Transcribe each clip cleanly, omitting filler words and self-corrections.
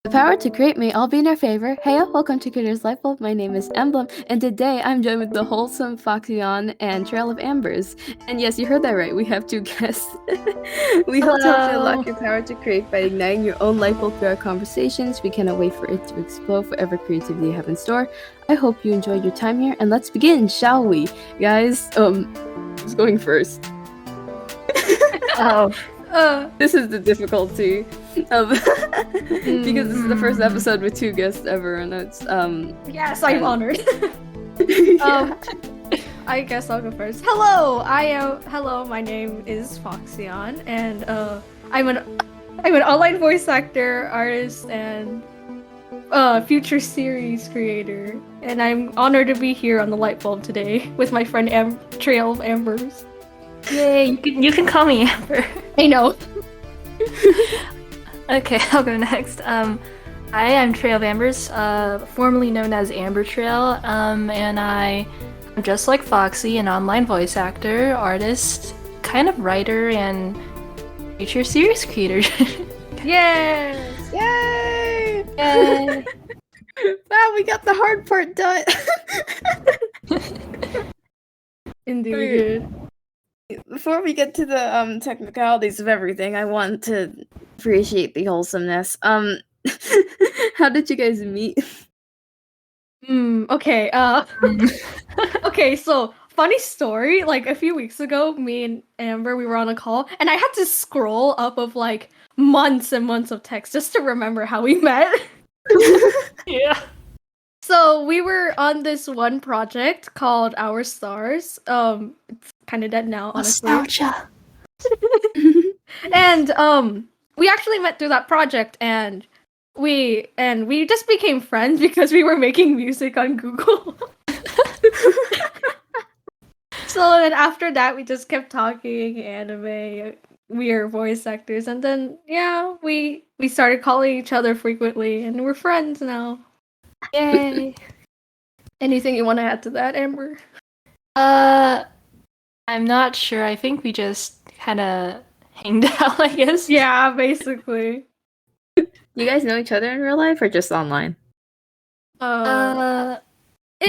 The power to create may all be in our favor. Hey, welcome to Creator's Lightbulb. My name is Emblem, and today I'm joined with the wholesome FoxyeoWn and Trail of Ambers. And yes, you heard that right, we have two guests. We hope to help you Hello. unlock your power to create by igniting your own lightbulb through our conversations. We cannot wait for it to explode whatever creativity you have in store. I hope you enjoyed your time here, and let's begin, shall we? Guys, who's going first? Oh. This is the difficulty of because this is the first episode with two guests ever, and it's Yes, I'm honored. yeah. I guess I'll go first. Hello, my name is FoxyeoWn, and I'm an online voice actor, artist, and future series creator. And I'm honored to be here on the Lightbulb today with my friend Trail of Ambers. Yay, you can call me Amber. I know. Okay, I'll go next. Hi, I'm Trail of Ambers, formerly known as Amber Trail, and I'm just like Foxy, an online voice actor, artist, kind of writer, and future series creator. Yes! Yay! Yay! Wow, we got the hard part done. Indeed. Before we get to the technicalities of everything, I want to appreciate the wholesomeness. How did you guys meet? Okay, okay, so funny story, like a few weeks ago, me and Amber, we were on a call, and I had to scroll up of like months and months of text just to remember how we met. Yeah. So we were on this one project called Our Stars. It's kind of dead now, honestly. Nostalgia. And we actually met through that project, and we just became friends because we were making music on Google. So then after that, we just kept talking anime. We are voice actors, and then yeah, we started calling each other frequently, and we're friends now. Yay. Anything you want to add to that, Amber? I'm not sure. I think we just kind of hanged out, I guess. Yeah, basically. You guys know each other in real life or just online? In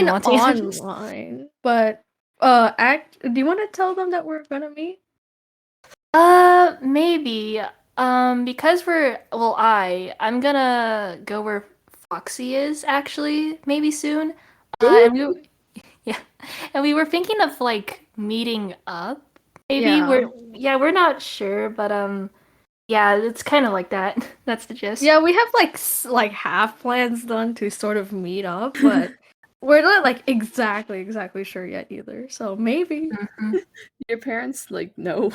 want to answer? online, but do you want to tell them that we're gonna meet? Maybe. Because I'm gonna go where Foxy is actually, maybe soon. Yeah, and we were thinking of like meeting up. Maybe Yeah. we're not sure, but yeah, it's kind of like that. That's the gist. Yeah, we have like half plans done to sort of meet up, but we're not like exactly sure yet either. So maybe. Mhm. Your parents no.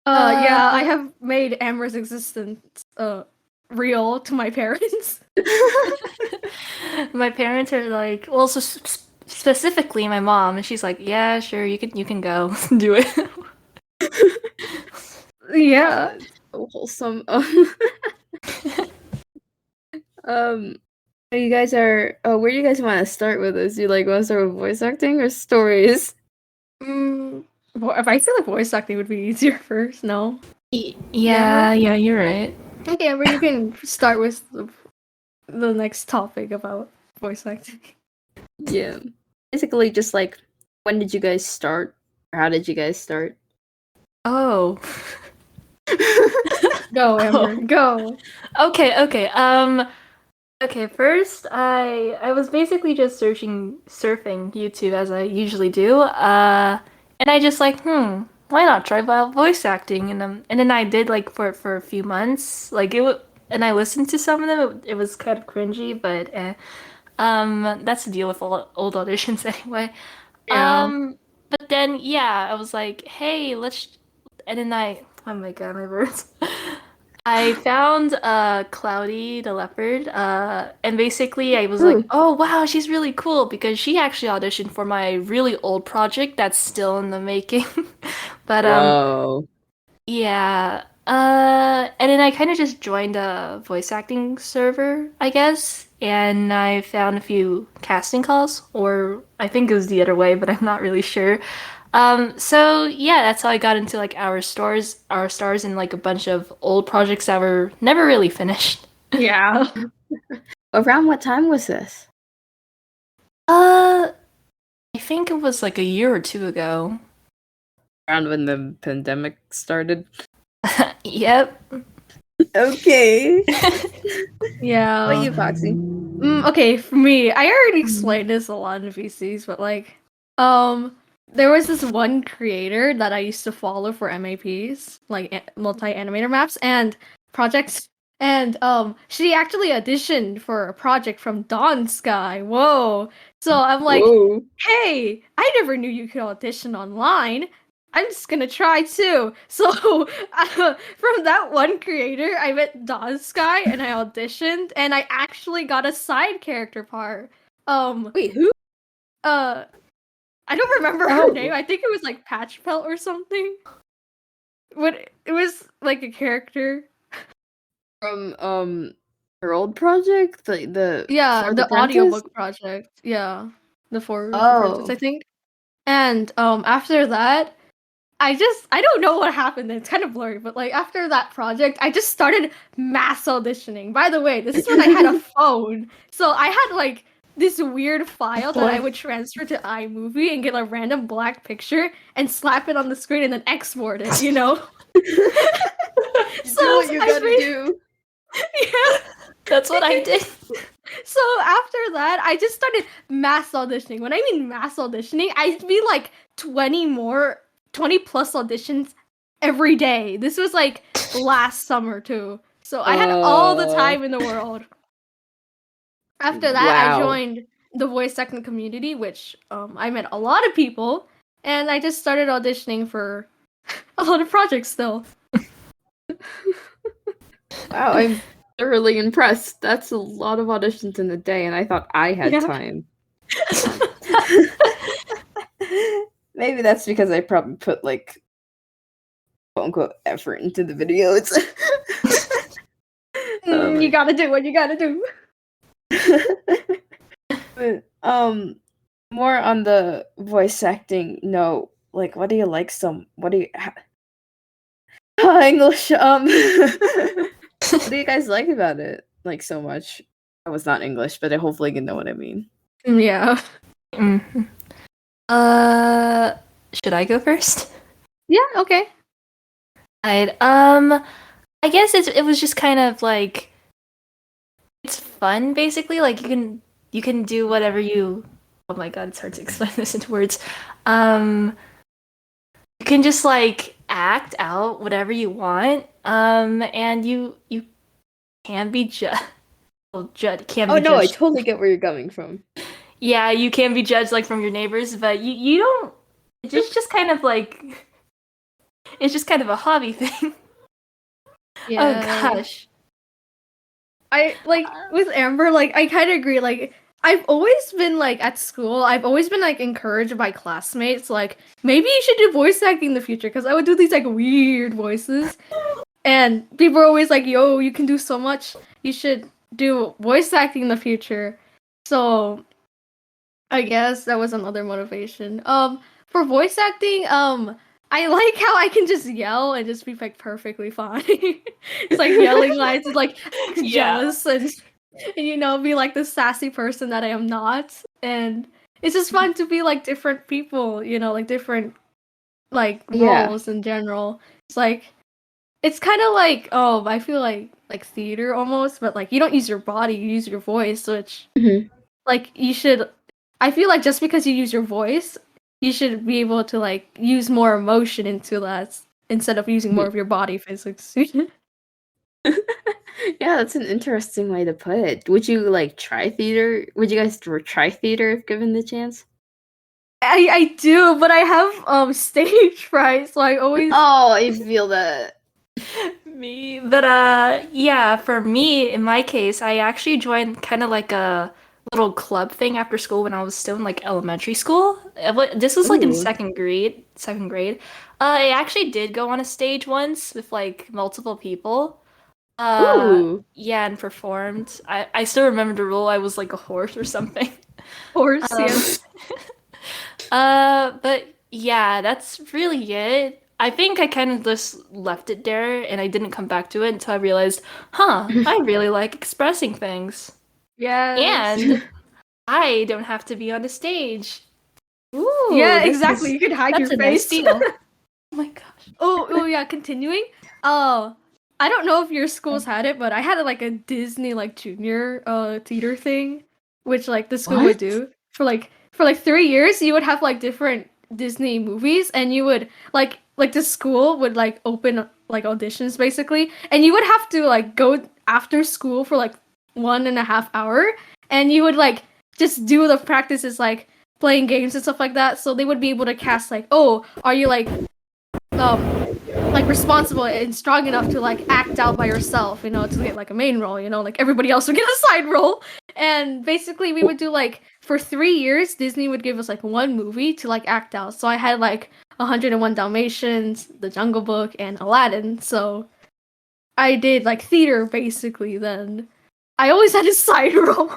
Yeah, I have made Amber's existence real to my parents. My parents are like, well, so specifically my mom, and she's like, yeah, sure, you can go do it. Yeah. So wholesome. You guys are. Oh, where do you guys want to start with this? You want to start with voice acting or stories? If I feel like voice acting would be easier first, no? Yeah, you're right. Okay, Amber, you can start with the next topic about voice acting. Yeah. Basically, just when did you guys start? Or how did you guys start? Oh. Go, Amber, go. Okay. Okay, first I was basically just surfing YouTube as I usually do. And I just why not try voice acting? And then I did for a few months. And I listened to some of them. It was kind of cringy, but that's the deal with old auditions anyway. Yeah. But then yeah, I was like, hey, and then oh my god, my words. I found Cloudy the leopard, and basically I was like, oh wow, she's really cool because she actually auditioned for my really old project that's still in the making. But Whoa. yeah. And then I kind of just joined a voice acting server, I guess, and I found a few casting calls, or I think it was the other way, but I'm not really sure. So yeah, that's how I got into our stars, and a bunch of old projects that were never really finished. Yeah. Around what time was this? I think it was like a year or two ago. Around when the pandemic started. Yep. Okay. Yeah. What about you, Foxy? Okay, for me, I already explained this a lot in VCs, but like, there was this one creator that I used to follow for MAPs, like multi-animator maps and projects, and she actually auditioned for a project from Dawn Sky. Whoa! So I'm like, Whoa. hey, I never knew you could audition online. I'm just gonna try too. So from that one creator, I met Dawn Sky and I auditioned, and I actually got a side character part. Wait, who? I don't remember her Oh. name. I think it was like Patchpelt or something. But it was like a character. From her old project? The Yeah, Fourth the Apprentice? audiobook project. Yeah, the Fourth Apprentice, Oh. I think. And after that, I don't know what happened. It's kind of blurry, but like after that project, I just started mass auditioning. By the way, this is when I had a phone, so I had like this weird file that I would transfer to iMovie and get a random black picture and slap it on the screen and then export it. You know. You do what you gotta do. Yeah. That's what I did. So after that, I just started mass auditioning. When I mean mass auditioning, I'd be like 20 plus auditions every day. This was like last summer too. So I had all the time in the world. After that, I Wow. joined the voice acting community, which I met a lot of people, and I just started auditioning for a lot of projects still. Wow, I'm thoroughly impressed. That's a lot of auditions in a day, and I thought I had Yeah. time. Maybe that's because I probably put like quote unquote effort into the videos. You gotta do what you gotta do. But, more on the voice acting note, like what do you like what do you English what do you guys like about it like so much? I was not English, but I hopefully you know what I mean. Yeah. Mhm. Should I go first? Yeah, okay. I guess it was just kind of like it's fun basically. Like you can do whatever you. Oh my god, it's hard to explain this into words. You can just like act out whatever you want. And you can be judged. Well, can Oh be no, I judged. totally get where you're coming from. Yeah, you can be judged like from your neighbors, but you don't. It's just kind of like it's just kind of a hobby thing. Yeah. Oh gosh. I like with Amber, like I kind of agree. Like I've always been like at school, I've always been like encouraged by classmates, like maybe you should do voice acting in the future, because I would do these like weird voices, and people are always like, "Yo, you can do so much. You should do voice acting in the future." So I guess that was another motivation. For voice acting, I like how I can just yell and just be like perfectly fine. It's like yelling lines, it's like Yeah. jealous and you know, be like the sassy person that I am not. And it's just fun to be like different people, you know, like different like Yeah. roles in general. It's like it's kind of like I feel like theater almost, but like you don't use your body, you use your voice, which Mhm. like you should I feel like just because you use your voice, you should be able to like use more emotion into that instead of using more of your body physics. Yeah, that's an interesting way to put it. Would you like try theater? Would you guys try theater if given the chance? I do, but I have stage fright, so I always Oh, I feel that. Me, but yeah, for me, in my case, I actually joined kind of like a little club thing after school when I was still in like elementary school. This was like in Ooh. second grade. Second grade. I actually did go on a stage once with like multiple people. Ooh. Yeah, and performed. I still remember the role. I was like a horse or something. horse, Um, yes. But yeah, that's really it. I think I kind of just left it there and I didn't come back to it until I realized, I really like expressing things. Yes. And I don't have to be on the stage. Ooh, Yeah, exactly. You could hide that's your a nice face. deal. Oh my gosh. Oh yeah, continuing. I don't know if your schools had it, but I had like a Disney like junior theater thing, which like the school would What? do for 3 years. You would have like different Disney movies, and you would like the school would like open like auditions basically, and you would have to like go after school for like 1.5 hour, and you would like just do the practices like playing games and stuff like that. So they would be able to cast like, oh, are you like responsible and strong enough to like act out by yourself, you know, to get like a main role, you know, like everybody else would get a side role. And basically we would do like for 3 years Disney would give us like one movie to like act out. So I had like 101 Dalmatians, The Jungle Book, and Aladdin. So I did like theater basically then. I always had a side role.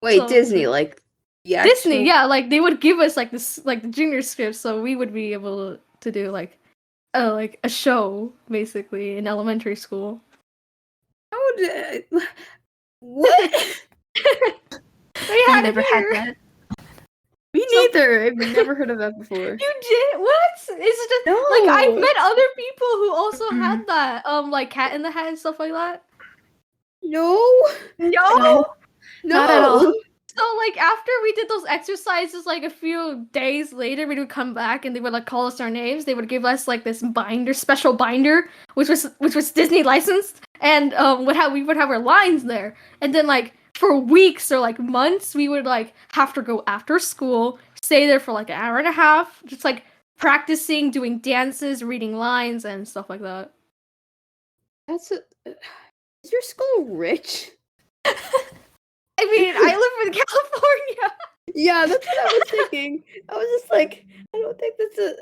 Wait, So- Disney, like the Disney, actual- yeah, like they would give us like this like the junior script, so we would be able to do like a show basically in elementary school. How did what? We I had never it had here. that. Me neither. I've never heard of that before. You did what? It's just No. like I've met other people who also Mm-mm. had that, like Cat in the Hat and stuff like that. No. No. Not at all. So like after we did those exercises, like a few days later, we would come back and they would like call us our names. They would give us like this binder, special binder, which was Disney licensed, and we would have our lines there. And then like for weeks or like months, we would like have to go after school, stay there for like an hour and a half, just like practicing, doing dances, reading lines, and stuff like that. That's is your school rich? I mean, I live in California. Yeah, that's what I was thinking. I was just like, I don't think that's a.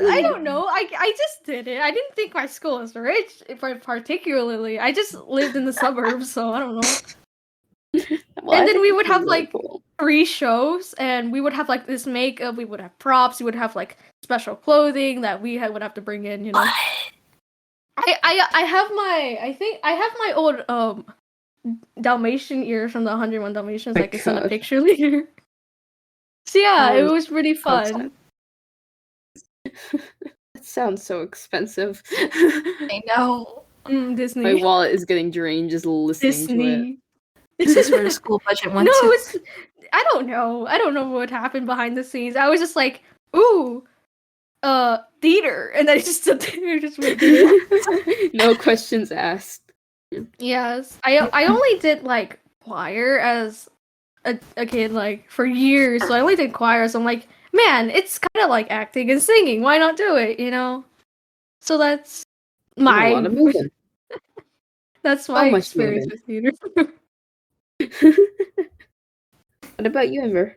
I don't know. I just did it. I didn't think my school was rich, particularly. I just lived in the suburbs, so I don't know. Well, I And then think we it's would have really like cool. 3 shows, and we would have like this makeup. We would have props. We would have like special clothing that we would have to bring in. You know. I have my I have my old Dalmatian ears from the 101 Dalmatians. My I can send a God. picture later. So yeah, it Um, was pretty fun. That sounds so expensive. I know. Disney. My wallet is getting drained just listening to it. Disney. Is this where the school budget went No, to? it's I don't know. I don't know what happened behind the scenes. I was just like, ooh, theater, and I just stood there, just waiting. No questions asked. Yes, I only did like choir as a kid, like for years. So I only did choir. So I'm like, man, it's kind of like acting and singing. Why not do it? You know. So that's A lot of moving. that's my much experience with theater. What about you, Ember?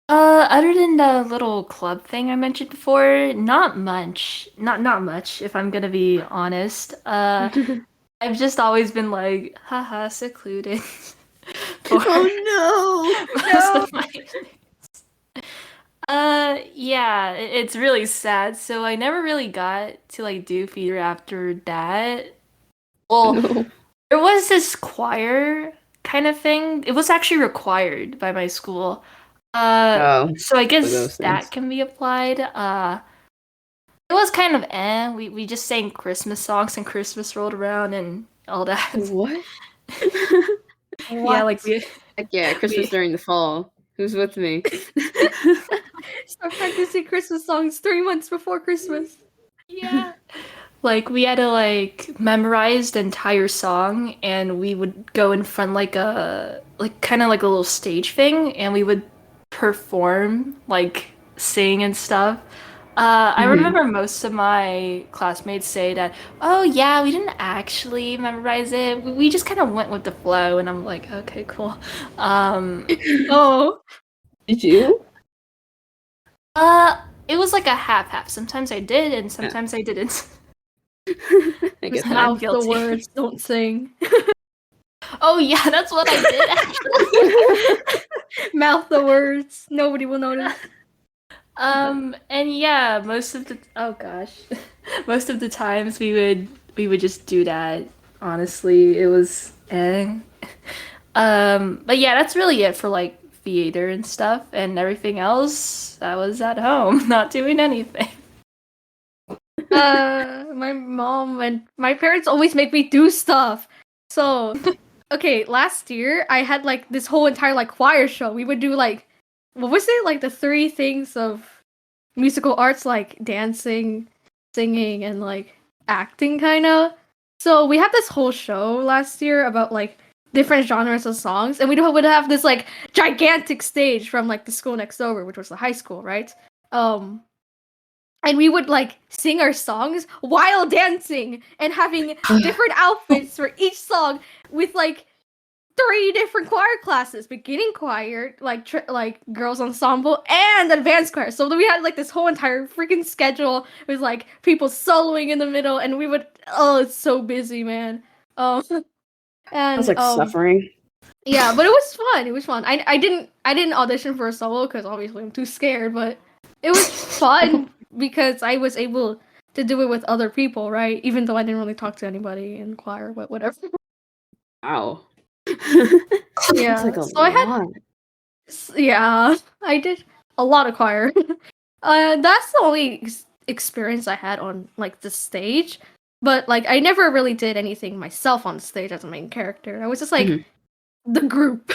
Other than the little club thing I mentioned before, not much. Not much, if I'm gonna be honest. I've just always been like, haha, secluded. for Oh most of my days. Yeah, it's really sad. So I never really got to like do theater after that. Well, no! there was this choir kind of thing. It was actually required by my school. Oh, So I guess those that things. can be applied. It was kind of We just sang Christmas songs and Christmas rolled around and all that. What? Yeah, like we Heck yeah, Christmas during the fall. Who's with me? Start practicing Christmas songs 3 months before Christmas. yeah. Like we had to like memorize the entire song and we would go in front like kind of like a little stage thing and we would perform like sing and stuff. I remember most of my classmates say that, oh yeah, we didn't actually memorize it. We just kind of went with the flow and I'm like, okay, cool. Oh, Did you? It was like a half-half. Sometimes I did and sometimes I didn't. I guess Just not. mouth guilty. the words, don't sing. Oh yeah, that's what I did actually. Mouth the words, nobody will notice. And yeah, most of the most of the times we would just do that. Honestly, it was but yeah, that's really it for like theater and stuff, and everything else I was at home, not doing anything. My mom and my parents always make me do stuff. So, okay, last year I had like this whole entire like choir show. We would do like, what was it? Like the three things of musical arts, like dancing, singing, and like acting, kind of. So we had this whole show last year about like different genres of songs, and would have this like gigantic stage from like the school next over, which was the high school, right? Um, and we would like sing our songs while dancing and having different outfits for each song with like three different choir classes: beginning choir, like girls ensemble, and advanced choir. So we had like this whole entire freaking schedule with like people soloing in the middle, and we would, oh, it's so busy, man. Um Sounds and like suffering. yeah, but it was fun. It was fun. I didn't audition for a solo because obviously I'm too scared, but it was fun because I was able to do it with other people, right? Even though I didn't really talk to anybody in choir, but whatever. Wow. Yeah, That's like a so I had, lot. yeah, I did a lot of choir. That's the only experience I had on like the stage. But like I never really did anything myself on stage as a main character. I was just like Mhm. the group,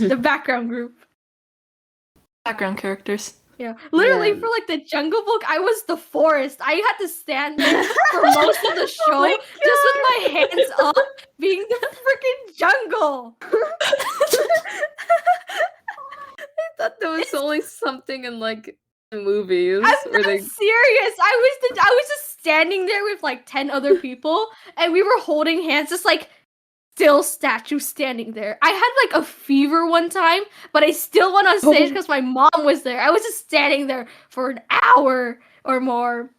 the background group. Background characters. Yeah, literally Yeah. for like the Jungle Book, I was the forest. I had to stand there for most of the show, my just with my hands up, being the freaking jungle. I thought there was only something in like movies I'm where not they. serious. I was just standing there with like 10 other people, and we were holding hands, just like still statue standing there. I had like a fever one time, but I still went on stage because my mom was there. I was just standing there for an hour or more.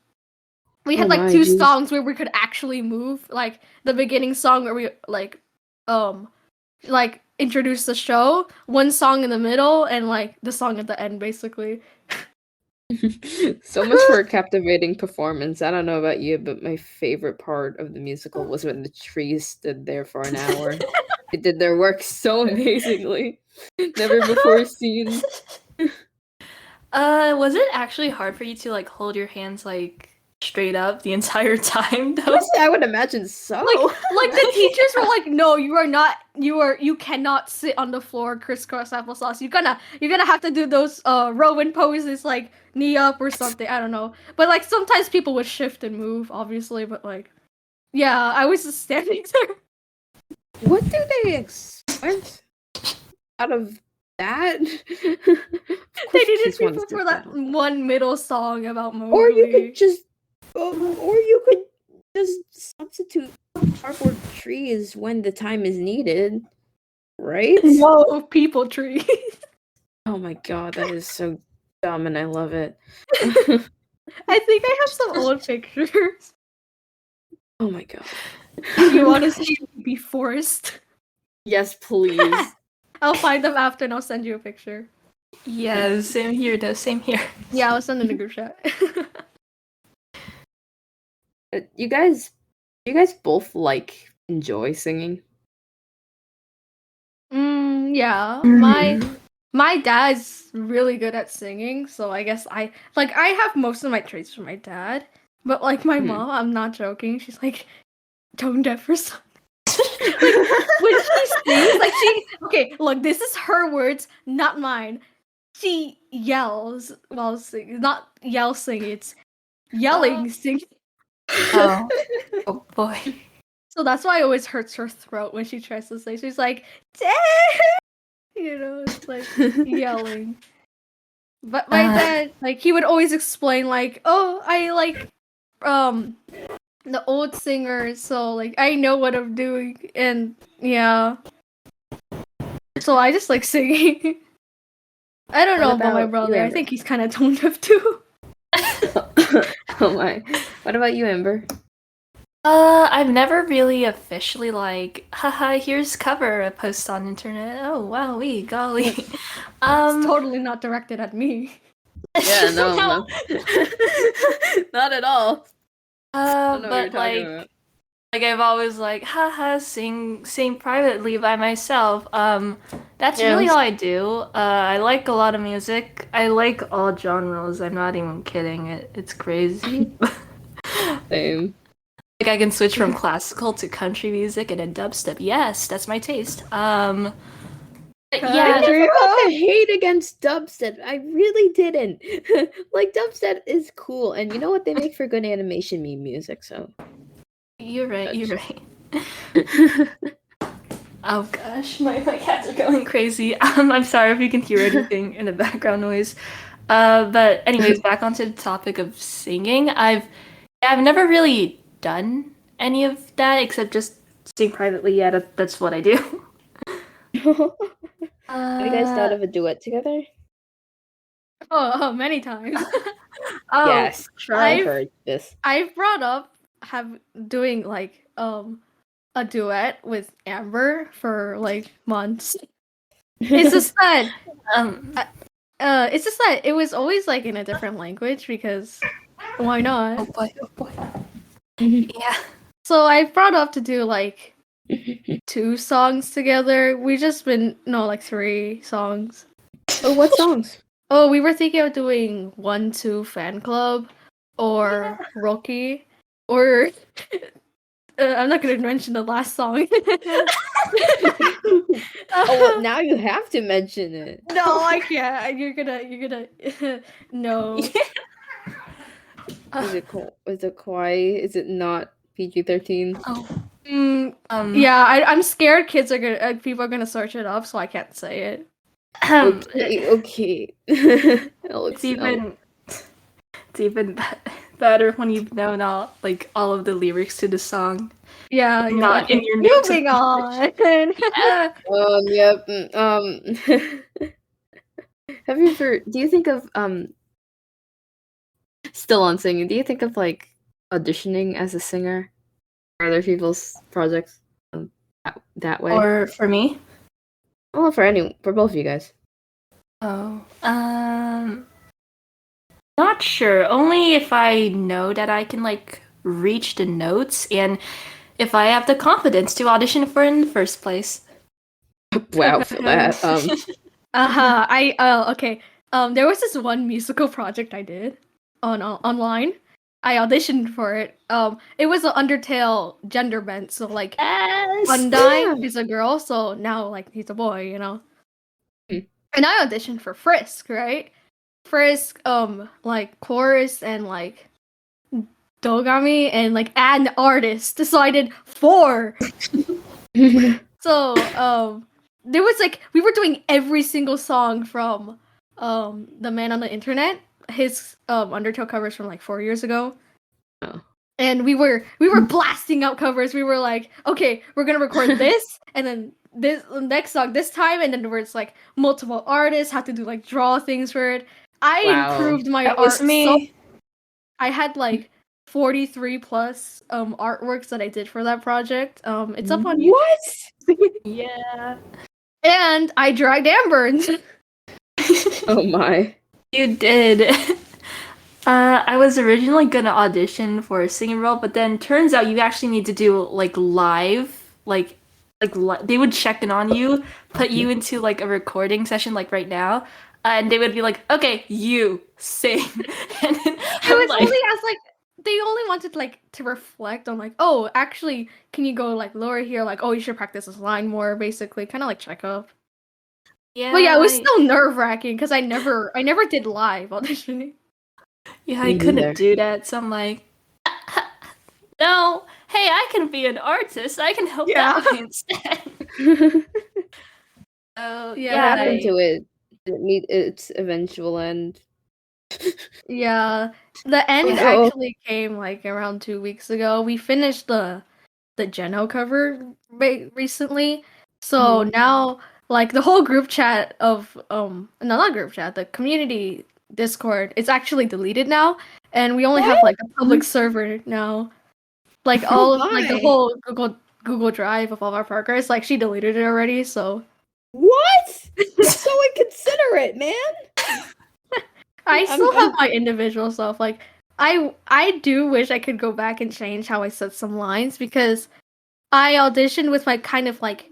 We had Oh like my, two jeez. songs where we could actually move, like the beginning song where we um like introduce the show, one song in the middle, and like the song at the end, basically. So much for a captivating performance. I don't know about you, but my favorite part of the musical was when the trees stood there for an hour. They did their work so amazingly. Never before seen. Was it actually hard for you to like hold your hands like straight up the entire time though? Honestly, I would imagine so. Like the teachers were like, no, you cannot sit on the floor crisscross applesauce. You're gonna have to do those Rowan poses, like knee up or something. I don't know. But like sometimes people would shift and move, obviously, but like, yeah, I was just standing there. What do they expect out of that? They needed people for that one middle song about Mowgli. Or you could just substitute cardboard trees when the time is needed, right? No people trees. Oh my god, that is so dumb and I love it. I think I have some old pictures. Oh my god. If you want to see be forest, Yes, please. I'll find them after and I'll send you a picture. Yeah, same here though, same here. Yeah, I'll send in the group chat. You guys both like enjoy singing? Yeah. Mhm. My dad's really good at singing, so I guess I have most of my traits from my dad. But like my mom, I'm not joking. She's like tone deaf or something. Like, when she sings, like okay, look, this is her words, not mine. She yells while singing, not yell singing, it's yelling singing. Oh. Oh boy. So that's why it always hurts her throat when she tries to sing. She's like, "Dang!" You know, it's like yelling. But my dad, like, he would always explain, like, oh, I like the old singers, so like I know what I'm doing, and yeah. So I just like singing. I don't know What about my about brother. you, I Amber? think he's kind of tone deaf too. Oh my. What about you, Amber? I've never really officially like, haha, here's cover a post on internet. Oh wow, golly. It's totally not directed at me. Yeah, no, No. not at all. I don't know what you're But talking about. like I've always like, haha, sing privately by myself. That's really all I do. I like a lot of music. I like all genres. I'm not even kidding. It's crazy. Same. Like I can switch from classical to country music and then dubstep. Yes, that's my taste. But I yeah, never got the hate against dubstep. I really didn't. Like dubstep is cool, and you know what? They make for good animation meme music. So you're right. You're right. Oh gosh, my cats are going crazy. I'm sorry if you can hear anything in the background noise. But anyways, back onto the topic of singing. I've never really done any of that except just sing privately. Yeah, that's what I do. Have you guys thought of a duet together? Many times. Yes, I've I've heard this. I've brought up doing like a duet with Amber for like months. It's just that Um, it's just that it was always like in a different language because why oh not? boy, oh boy. Yeah. So I brought up to do like 2 songs together. We just been no like 3 songs. Oh, what songs? Oh, we were thinking of doing 1-2 Fan Club or Rocky or I'm not gonna mention the last song. Oh, well, now you have to mention it. No, I can't. You're gonna no. Is it is it kawaii? Is it not PG-13? Oh. Yeah, I'm scared kids are gonna people are gonna search it up, so I can't say it. Okay. It's even better when you've known all of the lyrics to the song. Yeah, Not in your notes. moving on. Yep. Have you ever? Do you think of Still on singing? Do you think of like auditioning as a singer for other people's projects that way? Or for me? Well, for both of you guys. Oh. Not sure. Only if I know that I can like reach the notes and if I have the confidence to audition for it in the first place. Wow, for that. Okay. There was this one musical project I did online. I auditioned for it. It was an Undertale gender bent, so like Yes, Undyne is a girl, so now like he's a boy, you know. And I auditioned for Frisk, right? Frisk, like chorus and like Dogami and like an artist. So I did 4. So there was like we were doing every single song from the man on the internet. His Undertale covers from like 4 years ago. Oh. And we were blasting out covers. We were like, okay, we're gonna record this, and then this next song this time, and then where it's like multiple artists have to do like draw things for it. I improved my That art was me. I had like 43 plus artworks that I did for that project. It's up on What? Yeah. And I dragged Amber. Oh my. You did. I was originally gonna audition for a singing role, but then turns out you actually need to do like live, they would check in on you, put you into like a recording session like right now, and they would be like, "Okay, you sing." And then It was only as like they only wanted like to reflect on like, oh, actually, can you go like lower here? Like, oh, you should practice this line more, basically, kind of like Chekhov. yeah, But yeah, it was still nerve wracking because I never did live auditioning. yeah, I Me couldn't neither. do that, so I'm like, no, hey, I can be an artist. I can help that way instead. Oh, Yeah, What happened to it? Did it meet its eventual end? Yeah, the end Oh, no. actually came like around 2 weeks ago. We finished the Geno cover recently, so now like the whole group chat of no, not group chat, the community Discord, it's actually deleted now, and we only have like a public server now. Like all of like the Why? whole Google Drive of all our progress, like she deleted it already. So What? That's so inconsiderate, man. I still have my individual stuff. Like I do wish I could go back and change how I said some lines because I auditioned with my kind of like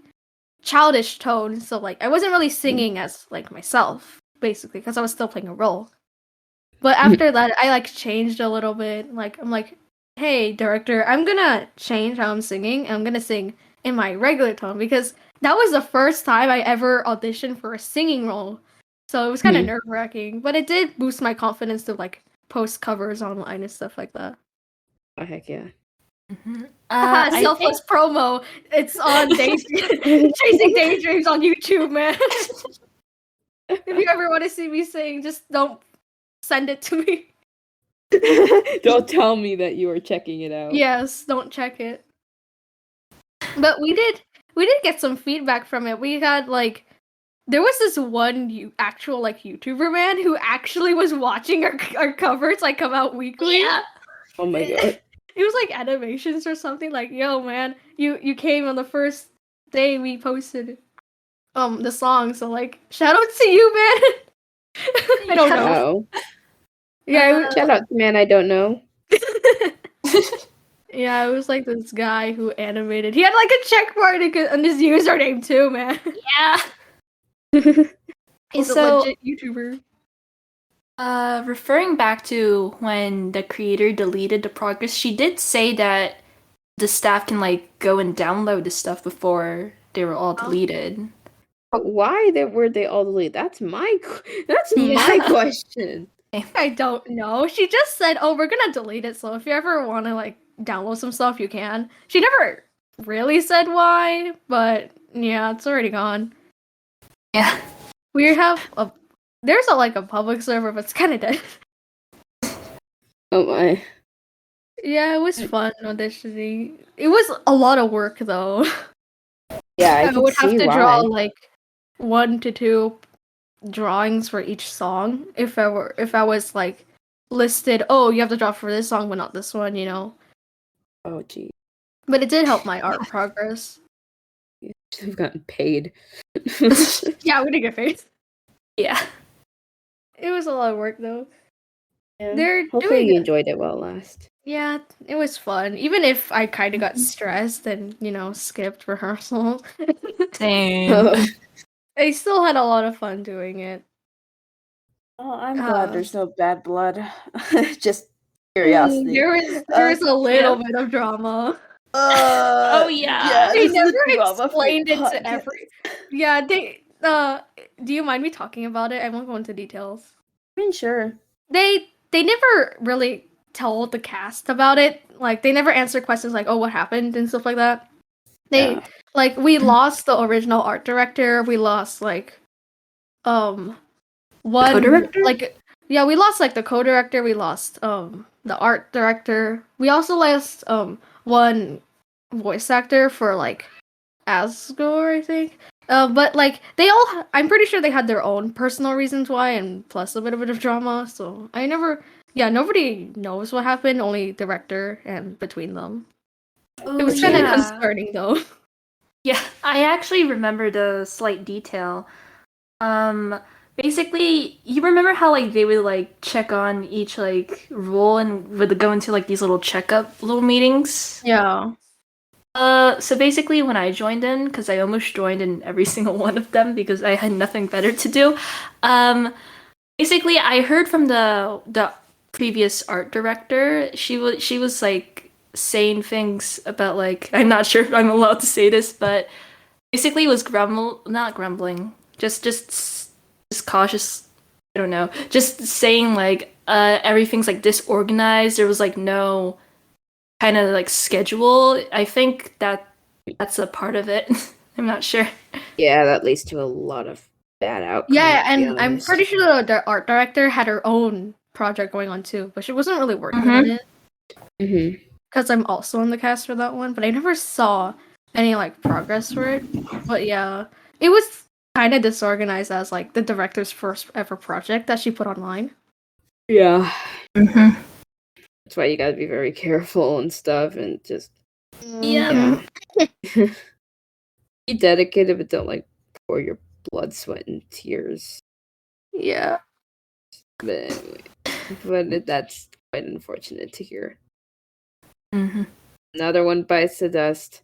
childish tone, so like I wasn't really singing as like myself, basically, because I was still playing a role. But after that, I like changed a little bit. Like I'm like, hey director, I'm gonna change how I'm singing. I'm gonna sing in my regular tone because that was the first time I ever auditioned for a singing role. So it was kind of nerve-wracking, but it did boost my confidence to like post covers online and stuff like that. Oh heck yeah. I think Selfless promo. It's on Chasing Daydreams on YouTube, man. If you ever want to see me sing, just don't send it to me. Don't tell me that you were checking it out. Yes, don't check it. But we did get some feedback from it. We had like there was this one actual like YouTuber man who actually was watching our covers like come out weekly. yeah. Oh my god. It was like animations or something. Like, yo man, you came on the first day we posted the song. So like, shout out to you, man. I don't know. Wow. Yeah, Shout out to man I don't know. yeah, it was like this guy who animated. He had like a check mark on his username too, man. Yeah. He's So- a legit YouTuber. Referring back to when the creator deleted the progress, she did say that the staff can like go and download the stuff before they were all deleted. But why were they all deleted? That's my Yeah. question. I don't know. She just said, "Oh, we're gonna delete it. So if you ever want to like download some stuff, you can." She never really said why, but yeah, it's already gone. Yeah. We have there's like a public server, but it's kind of dead. Oh my. Yeah, it was fun auditioning. It was a lot of work though. Yeah, I I could would have see to why. draw like 1 to 2 drawings for each song if I was like listed, oh, you have to draw for this song but not this one, you know. Oh gee. But it did help my art progress. You should have gotten paid. Yeah, we did get paid. Yeah. It was a lot of work though. Yeah. They're Hopefully doing you it. enjoyed it while it last. Yeah, it was fun. Even if I kind of got stressed and, you know, skipped rehearsals. Same. I still had a lot of fun doing it. Oh, I'm glad there's no bad blood. Just There curiosity. was a little bit of drama. Oh, yeah. They this is never a drama-free explained it to podcast. every. Yeah, they. Do you mind me talking about it? I won't go into details. I mean, sure. They never really tell the cast about it. Like they never answer questions like, "Oh, what happened?" and stuff like that. They Yeah. like we lost the original art director. We lost like one Co-director? like yeah, we lost like the co-director. We lost the art director. We also lost one voice actor for like Asgore, I think. But like they all, I'm pretty sure they had their own personal reasons why, and plus a bit of drama. So nobody knows what happened. Only director and between them. It was kind of concerning though. Yeah, I actually remember the slight detail. Basically, you remember how like they would like check on each like role and would go into like these little checkup little meetings? Yeah. So basically when I joined in, because I almost joined in every single one of them because I had nothing better to do, basically I heard from the previous art director, she was like saying things about like, I'm not sure if I'm allowed to say this, but basically it was not grumbling, just cautious, I don't know, just saying like everything's like disorganized, there was like no kind of like schedule. I think that's a part of it. I'm not sure. Yeah, that leads to a lot of bad outcomes. Yeah, to be and I'm honest. pretty sure the art director had her own project going on too, but she wasn't really working on it. Because I'm also on the cast for that one, but I never saw any like progress for it. But yeah, it was kind of disorganized as like the director's first ever project that she put online. Yeah. That's why you gotta be very careful and stuff, and just Yeah. be dedicated, but don't like pour your blood, sweat, and tears. Yeah. But anyway, that's quite unfortunate to hear. Mm-hmm. Another one bites the dust.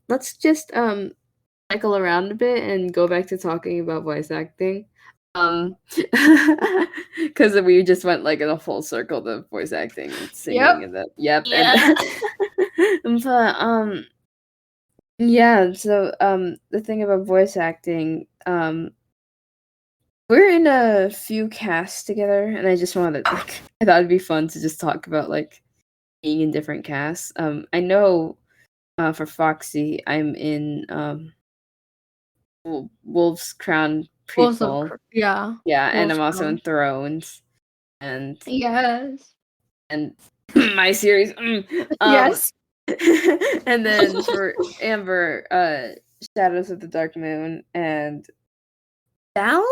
Let's just cycle around a bit and go back to talking about voice acting. Because we just went like in a full circle to voice acting and singing Yep. and that. Yep. Yeah. And, but yeah. So the thing about voice acting, we're in a few casts together, and I just wanted like I thought it'd be fun to just talk about like being in different casts. I know for Foxy, I'm in Wolf's Crown prequel. Yeah. Yeah, and Wolf's I'm also in Crown. Thrones, and Yes. my series. Yes. And then for Amber, Shadows of the Dark Moon and Balance.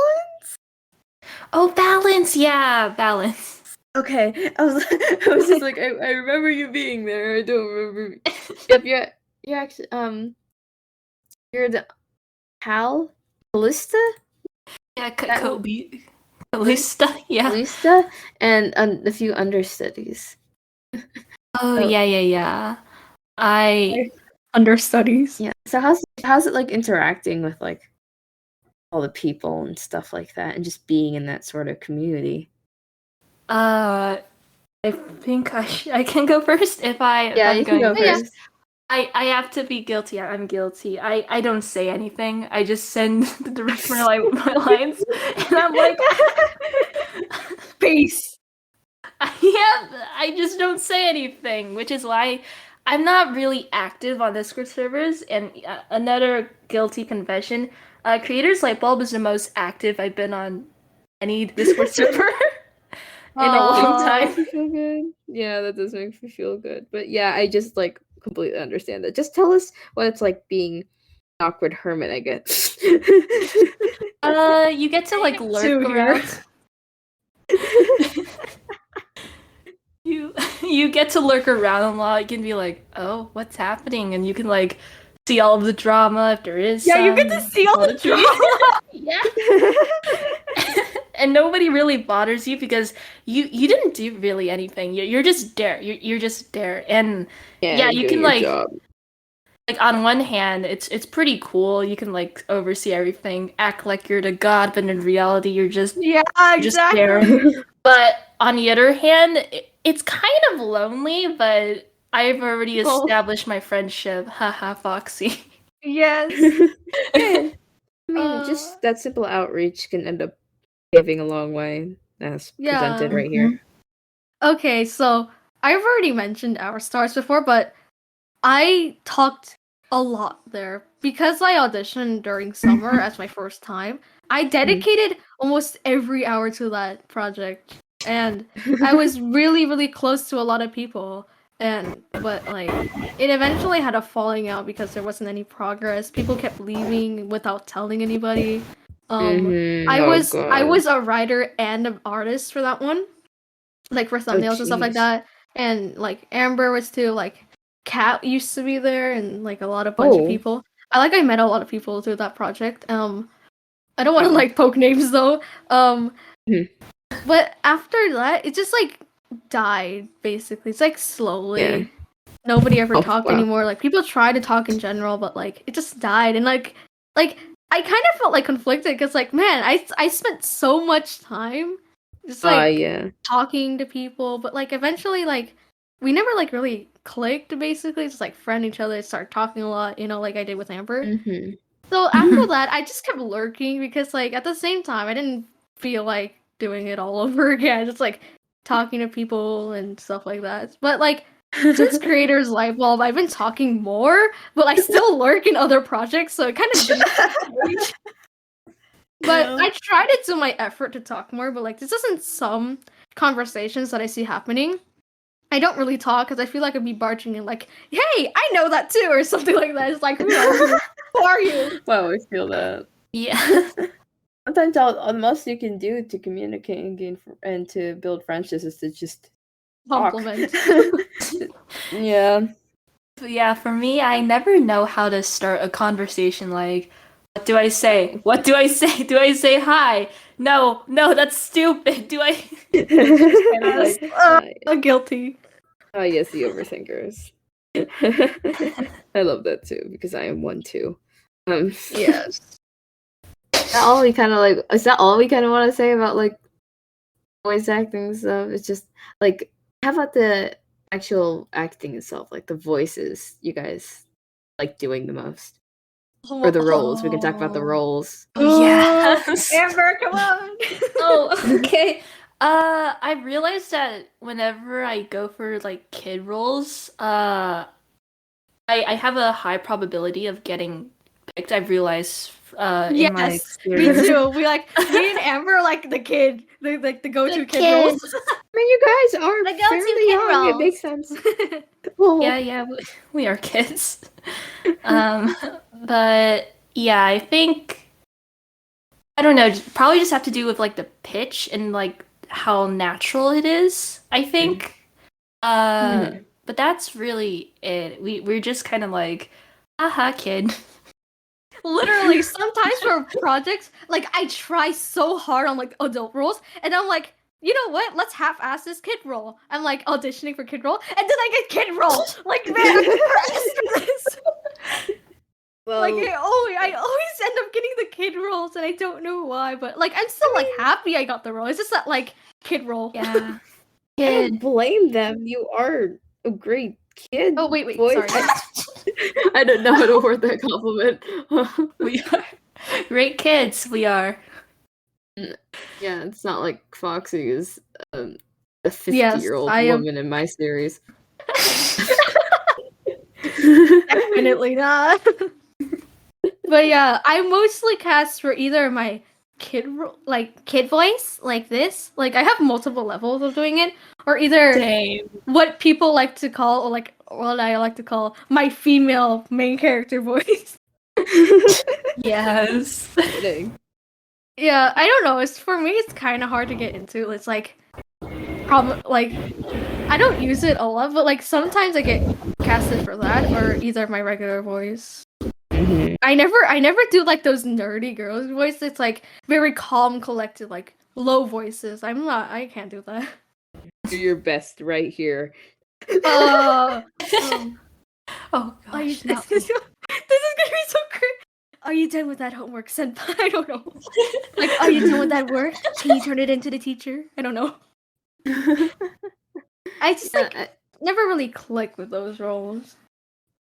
Oh, Balance. Yeah, Balance. Okay, I was just like, I remember you being there. I don't remember. Yep, you're actually you're the Callista? Yeah, That Kobe. Kalista. Yeah. Callista, and a few understudies. Oh, So- yeah. I Understudies. Yeah. So how's it like interacting with like all the people and stuff like that, and just being in that sort of community? I think I can go first if Yeah, I'm you can going go first. first. I have to be guilty. I'm guilty. I don't say anything. I just send the director my lines, and I'm like, Peace. I just don't say anything, which is why I'm not really active on Discord servers. And another guilty confession: Creators Lightbulb is the most active I've been on any Discord server in a long time. Makes me feel good. Yeah, that does make me feel good. But yeah, I just like completely understand that. Just tell us what it's like being an awkward hermit, I guess. You get to like lurk Two here. around. You get to lurk around a lot. You can be like, oh, what's happening? And you can like see all of the drama if there is. Yeah, you get some. to see all the drama. Yeah. And nobody really bothers you because you didn't do really anything. You're just there. You're just there. And yeah, you can like on one hand, it's pretty cool. You can like oversee everything, act like you're the god, but in reality, you're just Yeah, just exactly. there. But on the other hand, it's kind of lonely. But I've already established my friendship. Haha, Foxy. Yes. I mean, just that simple outreach can end up giving a long way, as presented right here. Okay, so I've already mentioned our stars before, but I talked a lot there because I auditioned during summer as my first time. I dedicated almost every hour to that project, and I was really, really close to a lot of people. But like, it eventually had a falling out because there wasn't any progress. People kept leaving without telling anybody. I was a writer and an artist for that one, like for thumbnails and stuff like that. And like Amber was too. Like Kat used to be there, and like a bunch of people. I met a lot of people through that project. I don't want to like poke names though. But after that, it just like died basically. It's like slowly. Yeah. Nobody ever talked anymore. Like people try to talk in general, but like it just died. And like I kind of felt like conflicted because like man, I spent so much time just like talking to people, but like eventually like we never like really clicked basically, just like friend each other, start talking a lot, you know, like I did with Amber. So after that, I just kept lurking because like at the same time I didn't feel like doing it all over again, just like talking to people and stuff like that. But like since Creators Lightbulb, I've been talking more, but I still lurk in other projects, so it kind of But I try to do my effort to talk more, but like this isn't some conversations that I see happening. I don't really talk because I feel like I'd be barging in like, hey, I know that too, or something like that. It's like, who are you? Wow, I feel that. Yeah. Sometimes the most you can do to communicate and and to build friendships is to just compliment. Yeah. Yeah, for me, I never know how to start a conversation like, What do I say? What do I say? Do I say hi? No, that's stupid. Do I? Kind of Yes. like, Guilty. oh yes, the overthinkers. I love that too because I am one too. Yes. That all we kind of like. Is that all we kind of want to say about like voice acting stuff? It's just like, how about the actual acting itself, like the voices you guys like doing the most, or the roles? We can talk about the roles. Oh yes. Amber, come on. Oh, okay. I realized that whenever I go for like kid roles, I have a high probability of getting picked. I've realized in my Yes, me experience. too. Me and Amber are like the kid, the go-to The kid roles. I mean, you guys are The go-to fairly kid young. It roles. makes sense. Oh. Yeah, we are kids. But yeah, I think I don't know, probably just have to do with like the pitch and like how natural it is, I think. But that's really it. We're just kind of like, aha, kid. Literally, sometimes for projects, like I try so hard on like adult roles, and I'm like, you know what? Let's half-ass this kid role. I'm like auditioning for kid role, and then I get kid role. Like, man, I'm pressed for this. Well, Like I always end up getting the kid roles, and I don't know why. But like, I'm still like happy I got the role. It's just that like kid role. Yeah. I don't Kid. blame them. You are a great kid. Oh wait, voice. sorry. I don't know how to word that compliment. We are great kids. We are. Yeah, it's not like Foxy is a Yes, 50-year-old I am woman in my series. definitely not. But yeah, I mostly cast for either my kid voice, like this. Like I have multiple levels of doing it, or either Same. what people like to call, or like what I like to call my female main character voice. Yes. Kidding. Yeah, I don't know. It's for me. It's kind of hard to get into. It's like, like I don't use it a lot, but like sometimes I get casted for that, or either my regular voice. I never do like those nerdy girls voices. It's like very calm, collected, like low voices. I can't do that. Do your best right here. Oh Are you, gosh. this is gonna be so great. Are you done with that homework, senpai? I don't know. Like, are you done with that work? Can you turn it into the teacher? I don't know. I just like never really click with those roles.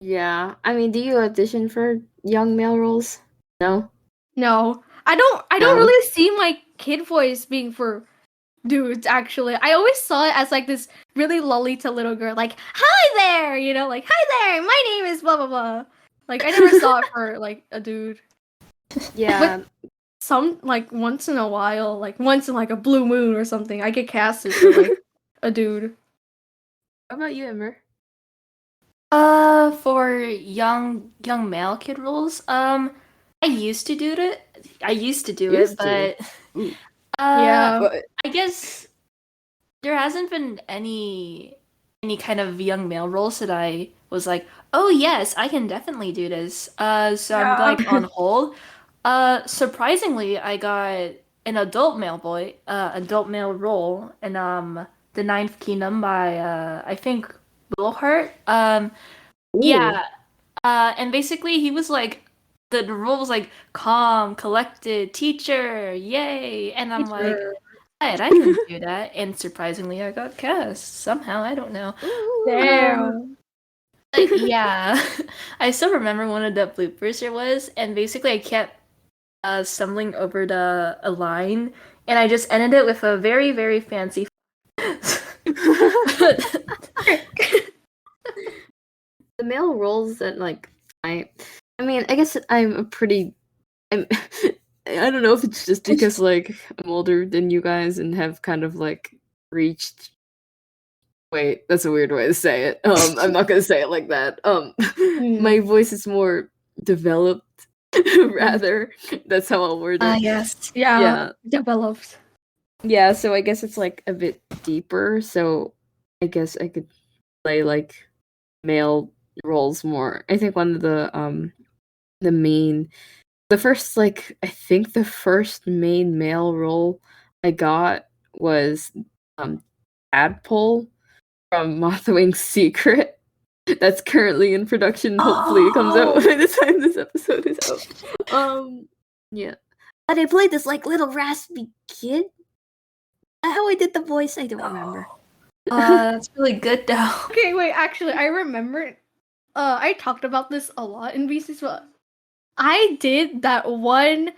Yeah, I mean, do you audition for young male roles? No. No, I don't No. really see my kid voice being for dudes. Actually, I always saw it as like this really Lolita little girl, like "Hi there," you know, like "Hi there, my name is blah blah blah." Like I never saw it for like a dude. Yeah. Some like once in a while, like once in like a blue moon or something, I get casted for like a dude. How about you, Ember? For young male kid roles, I used to do it. I used to do Used it, but Ooh. Yeah. But I guess there hasn't been any kind of young male roles that I was like, oh yes, I can definitely do this. So I'm Yeah. like on hold. Surprisingly, I got an adult male role in the Ninth Kingdom by I think Willheart. Yeah. And basically he was like the role was like calm, collected teacher, yay. And I'm like, right, I can do that. And surprisingly I got cast somehow, I don't know. Damn. Yeah. I still remember one of the bloopers there was, and basically I kept stumbling over a line, and I just ended it with a very, very fancy the male roles that like I mean, I guess I'm a pretty I don't know if it's just because like I'm older than you guys and have kind of like reached. Wait, that's a weird way to say it. I'm not gonna say it like that. My voice is more developed, rather. That's how I'll word it. yes. Yeah. Developed. Yeah, so I guess it's like a bit deeper. So I guess I could play like male roles more. I think one of the main the first, like, I think the first main male role I got was Tadpole from Mothwing's Secret. That's currently in production. Hopefully it comes out by the time this episode is out. Yeah. But I played this like little raspy kid. How I did the voice, I don't remember. That's really good though. Okay, wait, actually, I remember. I talked about this a lot in VC's, but I did that one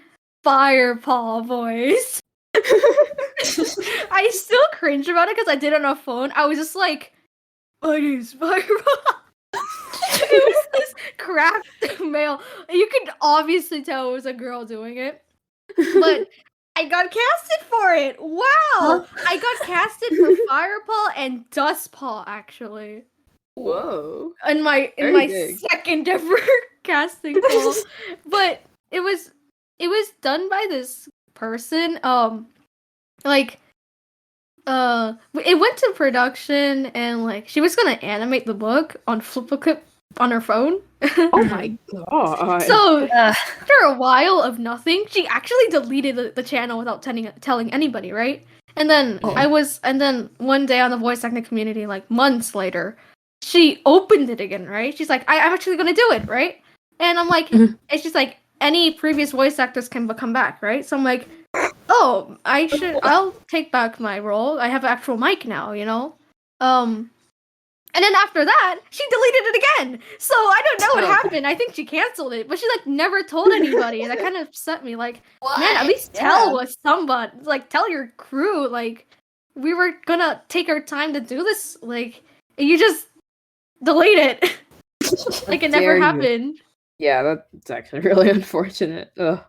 Firepaw voice. I still cringe about it because I did it on a phone. I was just like, my name's Firepaw. It was this cracked male. You could obviously tell it was a girl doing it. But I got casted for it. Wow! I got casted for Firepaw and Dustpaw, actually. Whoa. In my big. second ever casting call. But it was done by this person. It went to production and like she was gonna animate the book on Flip-A-Clip on her phone. Oh my god. So after a while of nothing, she actually deleted the channel without telling anybody, right? And then one day on the voice acting community, like months later, she opened it again, right? She's like, I'm actually gonna do it, right? And I'm like, it's just like any previous voice actors can come back, right? So I'm like, oh, I'll take back my role. I have an actual mic now, you know? And then after that, she deleted it again. So I don't know what happened. I think she canceled it, but she like never told anybody, and that kind of upset me. Like, man, at least tell us somebody. Like, tell your crew. Like, we were gonna take our time to do this. Like, you just delete it. Like it never happened. Yeah, that's actually really unfortunate. Ugh.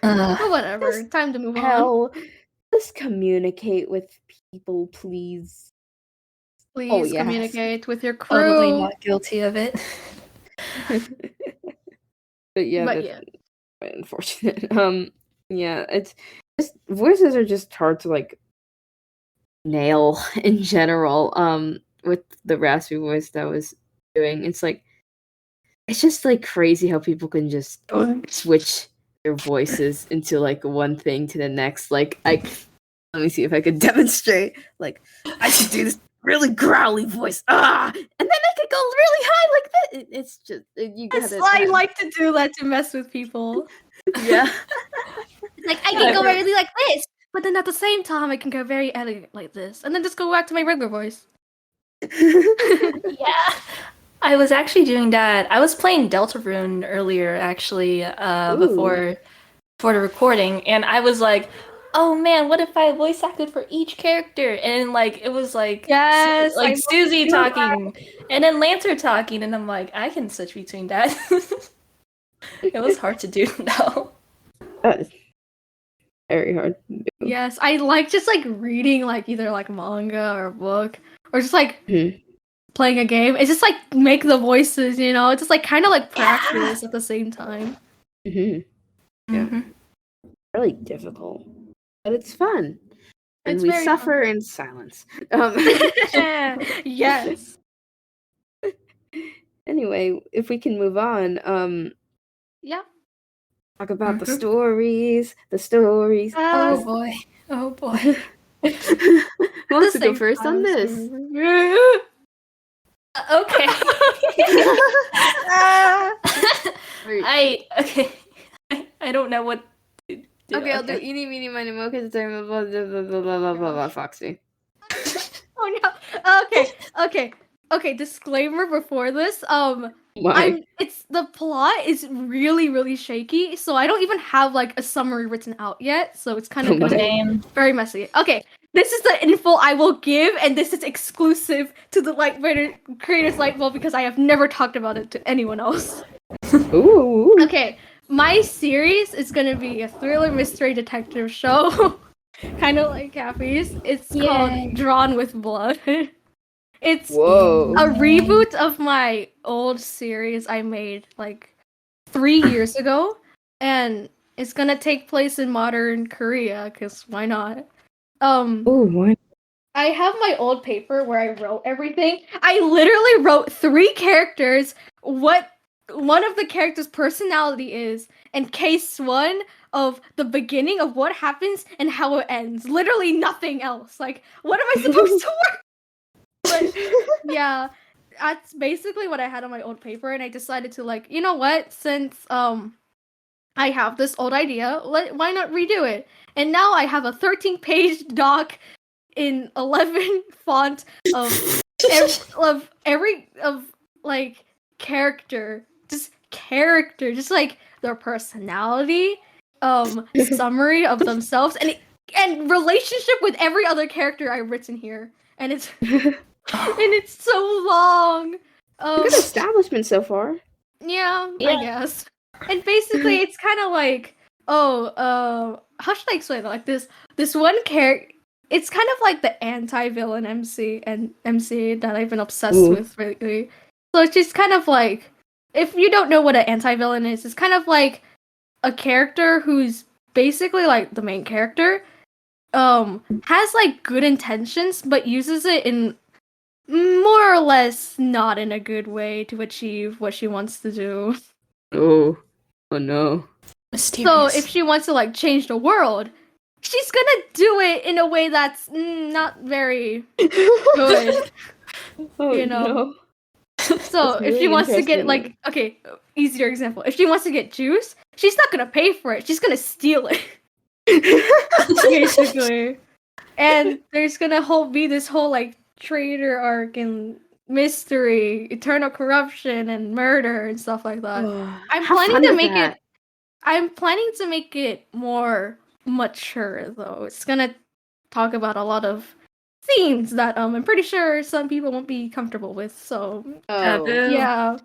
But whatever. Time to move on. Just communicate with people, please. Please communicate with your crew. Totally not guilty of it. But yeah, quite unfortunate. Yeah, it's just voices are just hard to like nail in general. With the raspy voice that I was doing, it's just like crazy how people can just switch their voices into like one thing to the next. Like let me see if I could demonstrate. Like I should do this really growly voice, and then I could go really high like that. It's just I like to do that to mess with people. Yeah. Like I can go really like this, but then at the same time I can go very elegant like this, and then just go back to my regular voice. Yeah, I was actually doing that. I was playing Deltarune earlier, actually, before the recording, and I was like, oh man, what if I voice acted for each character? And like it was like like Susie talking and then Lancer talking, and I'm like, I can switch between that. It was hard to do though. That is very hard to do. Yes, I like just like reading like either like manga or a book or just like playing a game. It's just like make the voices, you know. It's just like kind of like practice at the same time. Yeah, really difficult. But it's fun. And It's we very suffer fun. in silence. Yes. Anyway, if we can move on, Yeah. talk about the stories. Oh boy. Who wants to go first on this? Okay. I don't know what to do. Okay, I'll do eeny, meeny, miny, mo, because it's blah, blah, blah, blah, blah, blah, blah, Foxy. Oh no. Okay, disclaimer before this. It's the plot is really, really shaky, so I don't even have like a summary written out yet, so it's kind of very messy. Okay, this is the info I will give, and this is exclusive to the Creators Lightbulb because I have never talked about it to anyone else. Ooh. Okay, my series is gonna be a thriller mystery detective show, kind of like Cappy's. It's called Drawn with Blood. It's a reboot of my old series I made like 3 years ago, and it's gonna take place in modern Korea, because why not? Why? I have my old paper where I wrote everything. I literally wrote 3 characters, what one of the characters' personality is, and case one of the beginning of what happens and how it ends. Literally nothing else. Like, what am I supposed to work? But yeah, that's basically what I had on my old paper, and I decided to, like, you know what? Since I have this old idea, why not redo it? And now I have a 13-page doc in 11 font of every like character, just like their personality, summary of themselves, and relationship with every other character I've written here, and it's and it's so long. Good establishment so far. Yeah, I guess. And basically, it's kind of like, how should I explain it? Like this one character. It's kind of like the anti-villain MC that I've been obsessed with lately. So it's just kind of like, if you don't know what an anti-villain is, it's kind of like a character who's basically like the main character, has like good intentions, but uses it in more or less not in a good way to achieve what she wants to do. Oh no. Mysterious. So if she wants to like change the world, she's gonna do it in a way that's not very good. You know. No. So if she wants to get like, okay, easier example. If she wants to get juice, she's not gonna pay for it. She's gonna steal it. Basically. And there's gonna be this whole like traitor arc and mystery, eternal corruption and murder and stuff like that. I'm planning to make it more mature though. It's gonna talk about a lot of themes that I'm pretty sure some people won't be comfortable with. So yeah.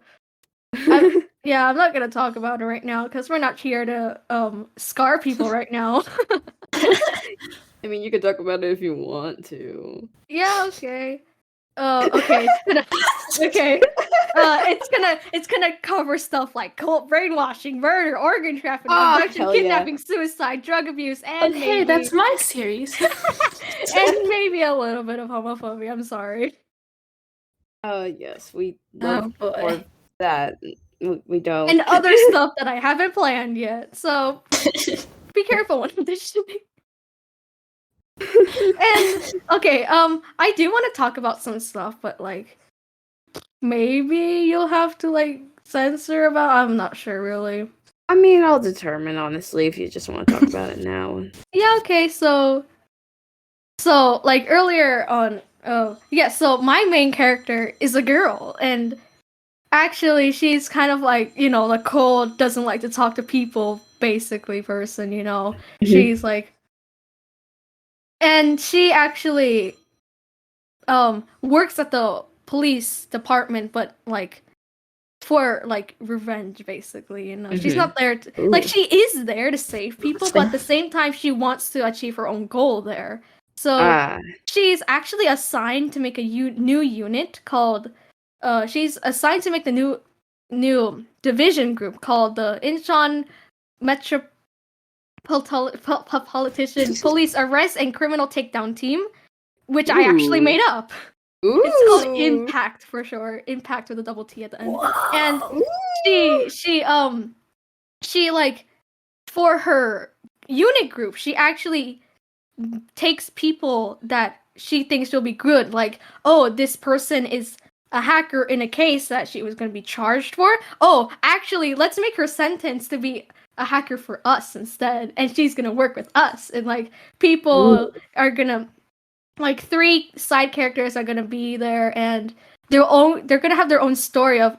I'm not gonna talk about it right now because we're not here to scar people right now. I mean, you could talk about it if you want to. Yeah, okay. Okay. It's gonna cover stuff like cult brainwashing, murder, organ trafficking, abduction, kidnapping, suicide, drug abuse, and hey, that's my series. and maybe a little bit of homophobia. I'm sorry. Yes, we love for that. We don't. And other stuff that I haven't planned yet. So be careful when auditioning. And okay, I do want to talk about some stuff, but like maybe you'll have to like censor about. I'm not sure really. I mean, I'll determine honestly if you just want to talk about it now. Yeah, okay, so like earlier on, so my main character is a girl, and actually she's kind of like, you know, the cold, doesn't like to talk to people basically person, you know. She's like, and she actually works at the police department, but like for like revenge basically, you know. She's not there to, like, she is there to save people, but at the same time she wants to achieve her own goal there. So she's actually assigned to make a new unit called she's assigned to make the new division group called the Incheon Metropolitan Police Arrest and Criminal Takedown Team, which I actually made up. It's called Impact for sure. Impact with a double T at the end. And she like, for her unit group, she actually takes people that she thinks will be good. Like, oh, this person is a hacker in a case that she was going to be charged for. Oh, actually, let's make her sentenced to be a hacker for us instead, and she's going to work with us. And like, people are going to, like, 3 side characters are going to be there, and they're going to have their own story of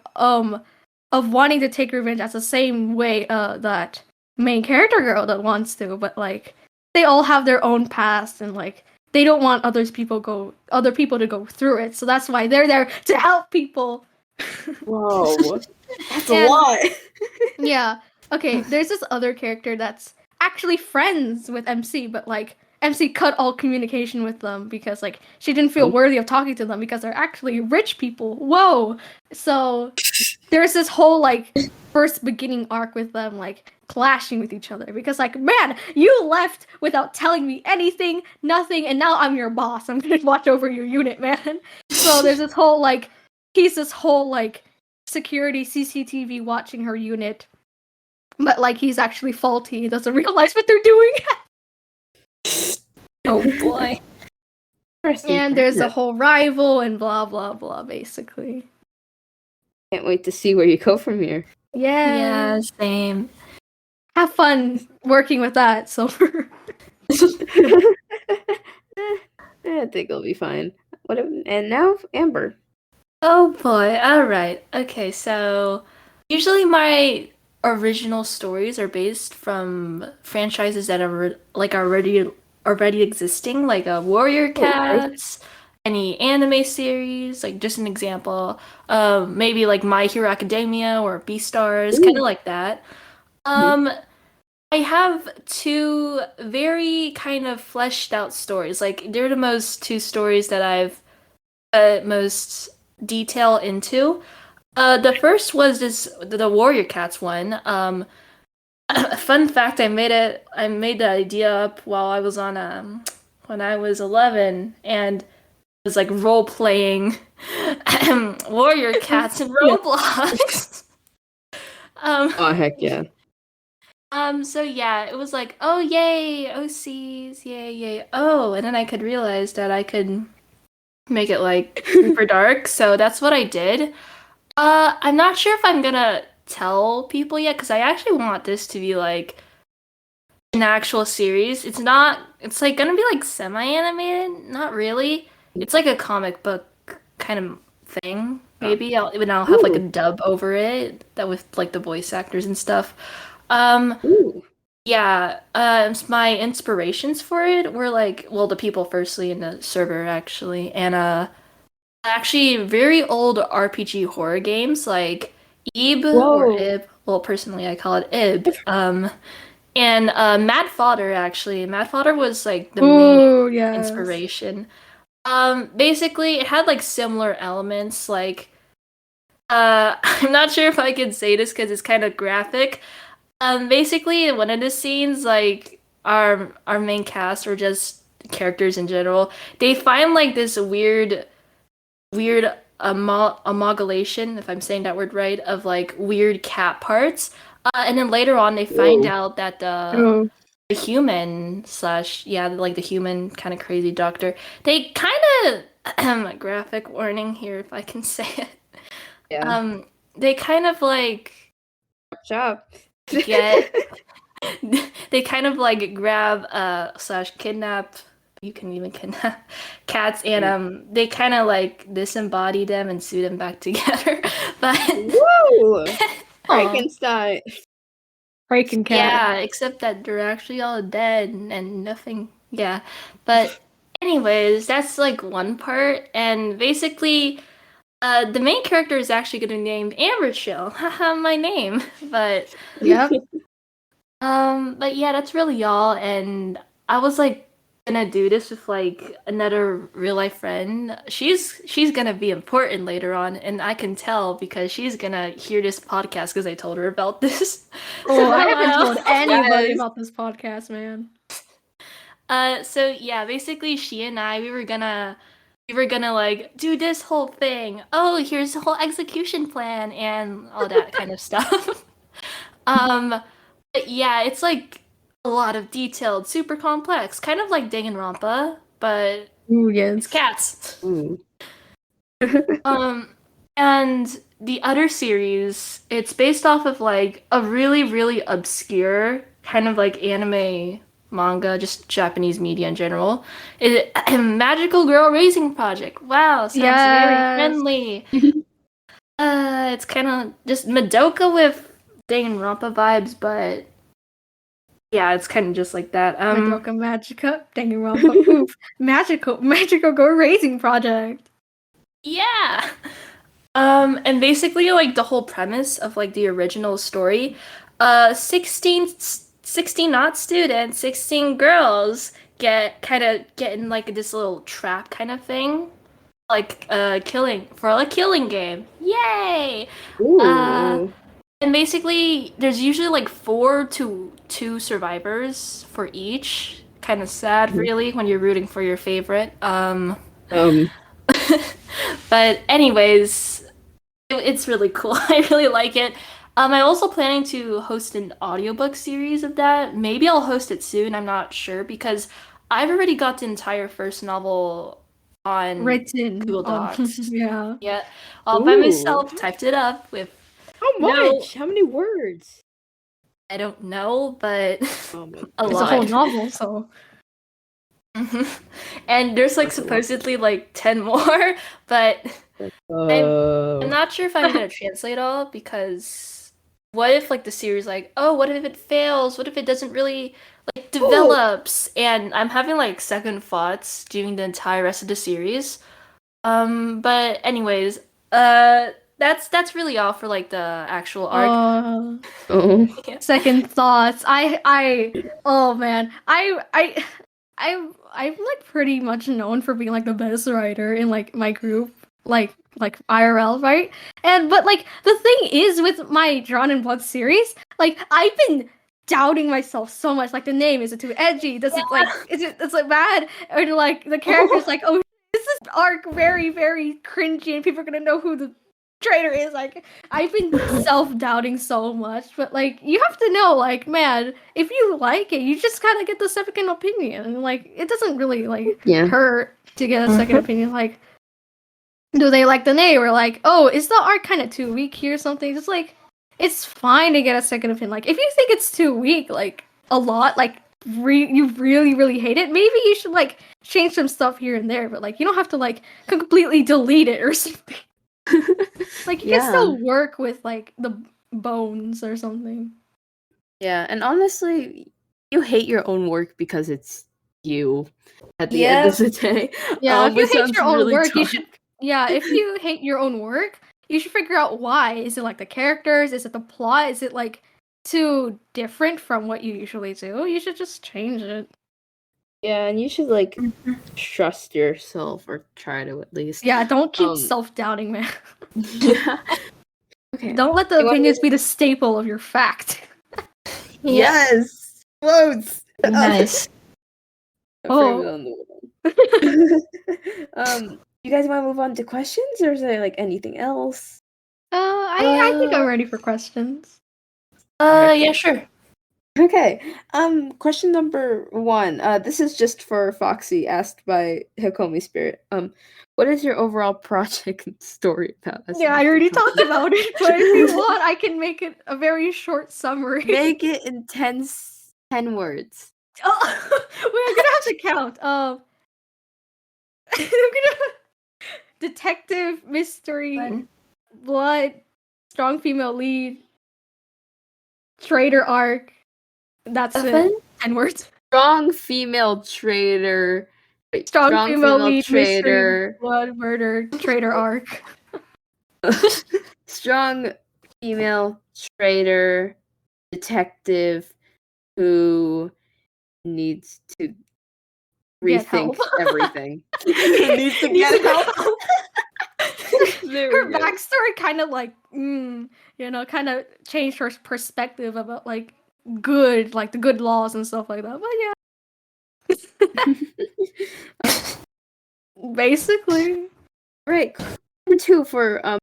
wanting to take revenge as the same way that main character girl that wants to, but like, they all have their own past, and like, they don't want other people to go through it. So that's why they're there to help people. Whoa, that's a lot. Yeah. Okay. There's this other character that's actually friends with MC, but like, MC cut all communication with them because like, she didn't feel worthy of talking to them because they're actually rich people. Whoa. So there's this whole like first beginning arc with them like clashing with each other because like, man, you left without telling me anything, nothing, and now I'm your boss. I'm gonna watch over your unit, man. So there's this whole like, he's this whole like security CCTV watching her unit, but like he's actually faulty. He doesn't realize what they're doing. Oh boy. And there's a whole rival and blah blah blah, basically. Can't wait to see where you go from here. Yeah, same. Have fun working with that, Silver. I think it'll be fine. And now, Amber. Oh boy. All right. Okay, so usually my original stories are based from franchises that are like already existing, like a Warrior Cats, any anime series, like just an example. Maybe like My Hero Academia or Beastars, kind of like that. I have two very kind of fleshed out stories. Like they're the most two stories that I've most detail into. The first was the Warrior Cats one. Fun fact, I made the idea up while I was on when I was 11 and was like role playing Warrior Cats in Roblox. Oh heck yeah. So yeah, it was like, oh yay, OCs, yay, yay. Oh, and then I could realize that I could make it like super dark, so that's what I did. I'm not sure if I'm gonna tell people yet, because I actually want this to be like an actual series. It's like gonna be like semi-animated, not really. It's like a comic book kind of thing, maybe. I'll have like a dub over it, that with like the voice actors and stuff. Yeah, my inspirations for it were like, well, the people firstly in the server actually, and actually very old RPG horror games like Ib or Ib. Well, personally, I call it Ib. And Mad Fodder actually. Mad Fodder was like the main inspiration. Basically, it had like similar elements. Like, I'm not sure if I can say this because it's kind of graphic. Basically, in one of the scenes, like our main cast or just characters in general, they find like this weird amalgamation, if I'm saying that word right, of like weird cat parts. And then later on, they find out that the human slash like the human kind of crazy doctor, they kind of graphic warning here if I can say it. Yeah. They kind of like get they kind of like grab slash kidnap, you can even kidnap cats, and they kind of like disembody them and sew them back together. But woo! Frankenstein. Freaking cat. Yeah, except that they're actually all dead and nothing. Yeah. But anyways, that's like one part, and basically the main character is actually gonna be named Amber Chill. Haha, my name. But Yep. but yeah, that's really all. And I was like gonna do this with like another real life friend. She's gonna be important later on, and I can tell because she's gonna hear this podcast because I told her about this. Oh, I haven't told anybody about this podcast, man. So yeah, basically she and I we were gonna like do this whole thing. Oh, here's the whole execution plan and all that kind of stuff. But yeah, it's like a lot of detailed, super complex, kind of like Danganronpa, but it's cats. And the other series, it's based off of like a really, really obscure kind of like anime manga, just Japanese media in general. Magical Girl Raising Project. Wow, sounds very friendly. It's kind of just Madoka with Danganronpa vibes, but yeah, it's kind of just like that. Madoka Magica, Danganronpa. Oof. Magical Girl Raising Project. Yeah. And basically like the whole premise of like the original story, 16 not students, 16 girls get in like this little trap kind of thing. Like killing game. Yay! And basically there's usually like 4 to 2 survivors for each. Kind of sad really when you're rooting for your favorite. But anyways, It's really cool. I really like it. I'm also planning to host an audiobook series of that. Maybe I'll host it soon. I'm not sure because I've already got the entire first novel on Written Google on Docs. yeah. Yeah, all by Ooh. myself. Typed it up with How no, much? How many words? I don't know, but Oh my a It's a whole lot. novel, so And there's like That's a lot. supposedly like 10 more, but I'm Oh. not sure if I'm gonna translate all because what if like the series like, oh, what if it fails? What if it doesn't really like develops? And I'm having like second thoughts during the entire rest of the series. But anyways, that's really all for like the actual arc. Oh. Yeah. second thoughts. Oh man. I'm like pretty much known for being like the best writer in like my group, like IRL, right? But like the thing is with my Drawn in Blood series, like I've been doubting myself so much. Like the name, is it too edgy? Does it like is it bad? Or like the character's like, oh, this is arc very, very cringy and people are gonna know who the traitor is. Like I've been self-doubting so much, but like you have to know, like, man, if you like it, you just gotta get the second opinion. And like it doesn't really like Yeah. hurt to get a second opinion. Like, do they like the name? Or like, oh, is the art kind of too weak here or something? Just like it's fine to get a second opinion. Like if you think it's too weak, like a lot, like you really, really hate it, maybe you should like change some stuff here and there, but like you don't have to like completely delete it or something. Like you can still work with like the bones or something. Yeah, and honestly, you hate your own work because it's you at the end of the day. Yeah, if you Which hate sounds your own really work, you dark. should. Yeah, if you hate your own work, you should figure out why. Is it like the characters? Is it the plot? Is it like too different from what you usually do? You should just change it. Yeah, and you should like trust yourself or try to at least. Yeah, don't keep self-doubting, man. Yeah. Okay. Don't let the You want opinions be the staple of your fact. Yes. Quotes. Nice. Oh. You guys want to move on to questions, or is there like anything else? I think I'm ready for questions. Yeah, sure. Okay. Question number 1. This is just for Foxy, asked by Hikomi Spirit. What is your overall project story about? Yeah, I already talked about it, but if you want, I can make it a very short summary. Make it in 10 words. Oh, wait, I'm gonna have to count. I'm gonna detective, mystery, blood, strong female lead, traitor arc. That's it. 10 words. Strong female traitor. Wait, Strong female lead, traitor. mystery, blood, murder, traitor arc. Strong female traitor detective who needs to rethink everything. Who needs to get help. Her backstory kind of like, kind of changed her perspective about like the good laws and stuff like that. But yeah, basically. Right. Number 2 for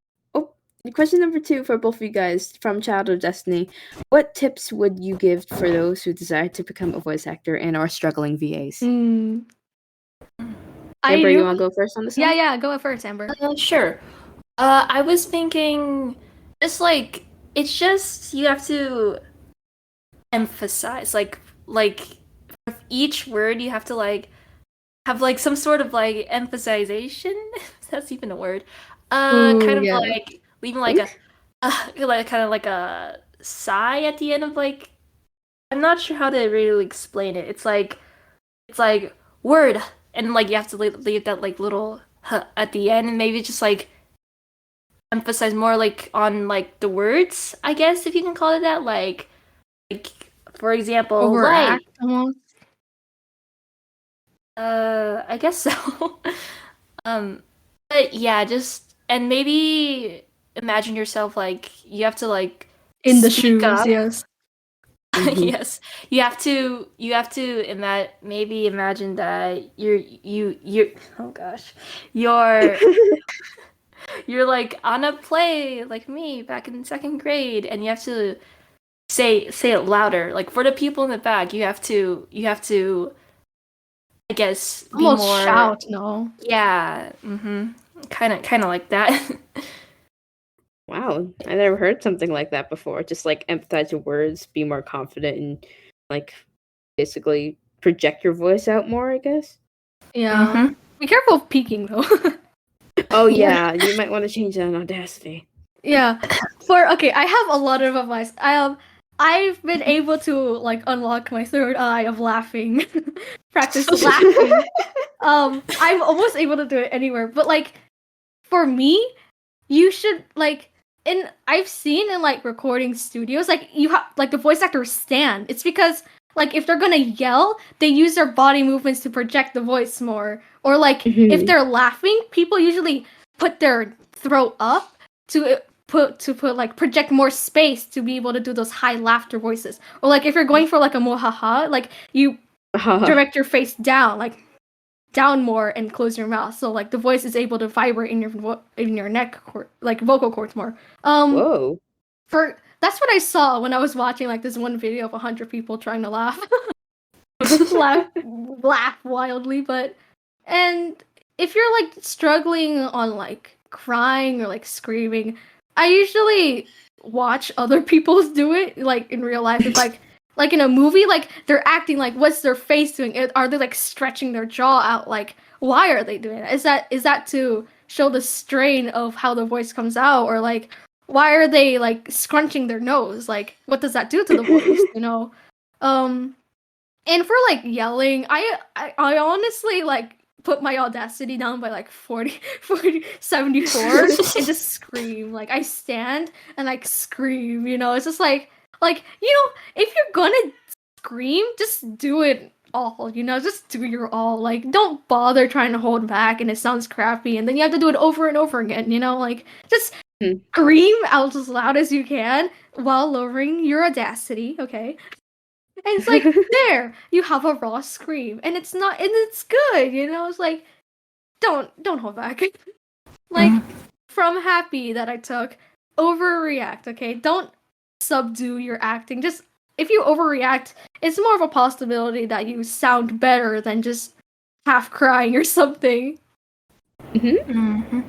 question number 2 for both of you guys from Child of Destiny. What tips would you give for those who desire to become a voice actor and are struggling VAs? Amber, you want to go first on this one? Yeah, go first, Amber. Sure. I was thinking, it's like, it's just, you have to emphasize, like for each word, you have to, like, have, like, some sort of, like, emphasization, if that's even a word. Kind of, like, leaving, like, kind of, like, a sigh at the end of, like, I'm not sure how to really explain it. It's like, word, and, like, you have to leave that, like, little at the end, and maybe just, like, emphasize more, like, on, like, the words, I guess, if you can call it that, like for example, overact, almost. I guess so. But yeah, just, and maybe imagine yourself, like, you have to, like, in the shoes, up. yes. Yes, you have to maybe imagine that you're oh gosh, you're you're like on a play like me back in second grade, and you have to say it louder. Like for the people in the back, you have to I guess be Almost more shout, no. yeah, kind of like that. Wow, I never heard something like that before. Just like emphasize your words, be more confident, and like basically project your voice out more, I guess. Yeah. Be careful of peeking though. Oh yeah, you might want to change that on Audacity. Yeah. Okay, I have a lot of advice. I've been able to like unlock my third eye of laughing. Practice laughing. I'm almost able to do it anywhere. But like for me, you should like I've seen in like recording studios, like you have like the voice actors stand. It's because like if they're gonna yell, they use their body movements to project the voice more. Or like if they're laughing, people usually put their throat up to put like project more space to be able to do those high laughter voices. Or like if you're going for like a mohaha, like you direct your face down, like down more and close your mouth, so like the voice is able to vibrate in your neck like vocal cords more. Whoa. That's what I saw when I was watching like this one video of 100 people trying to laugh. laugh wildly. But and if you're like struggling on like crying or like screaming, I usually watch other people's do it like in real life. If like in a movie, like they're acting, like what's their face doing? Are they like stretching their jaw out? Like why are they doing that? Is that to show the strain of how the voice comes out, or like why are they like scrunching their nose? Like what does that do to the voice? You know, and for like yelling, I honestly like put my audacity down by like 74 and just scream. Like I stand and like scream, you know. It's just like you know, if you're gonna scream, just do it all, you know, just do your all. Like don't bother trying to hold back and it sounds crappy and then you have to do it over and over again, you know. Like just scream out as loud as you can while lowering your audacity, okay? And it's like there, you have a raw scream, and it's good, you know. It's like don't hold back. Like from happy that I took, overreact, okay? Don't subdue your acting. Just if you overreact, it's more of a possibility that you sound better than just half crying or something. And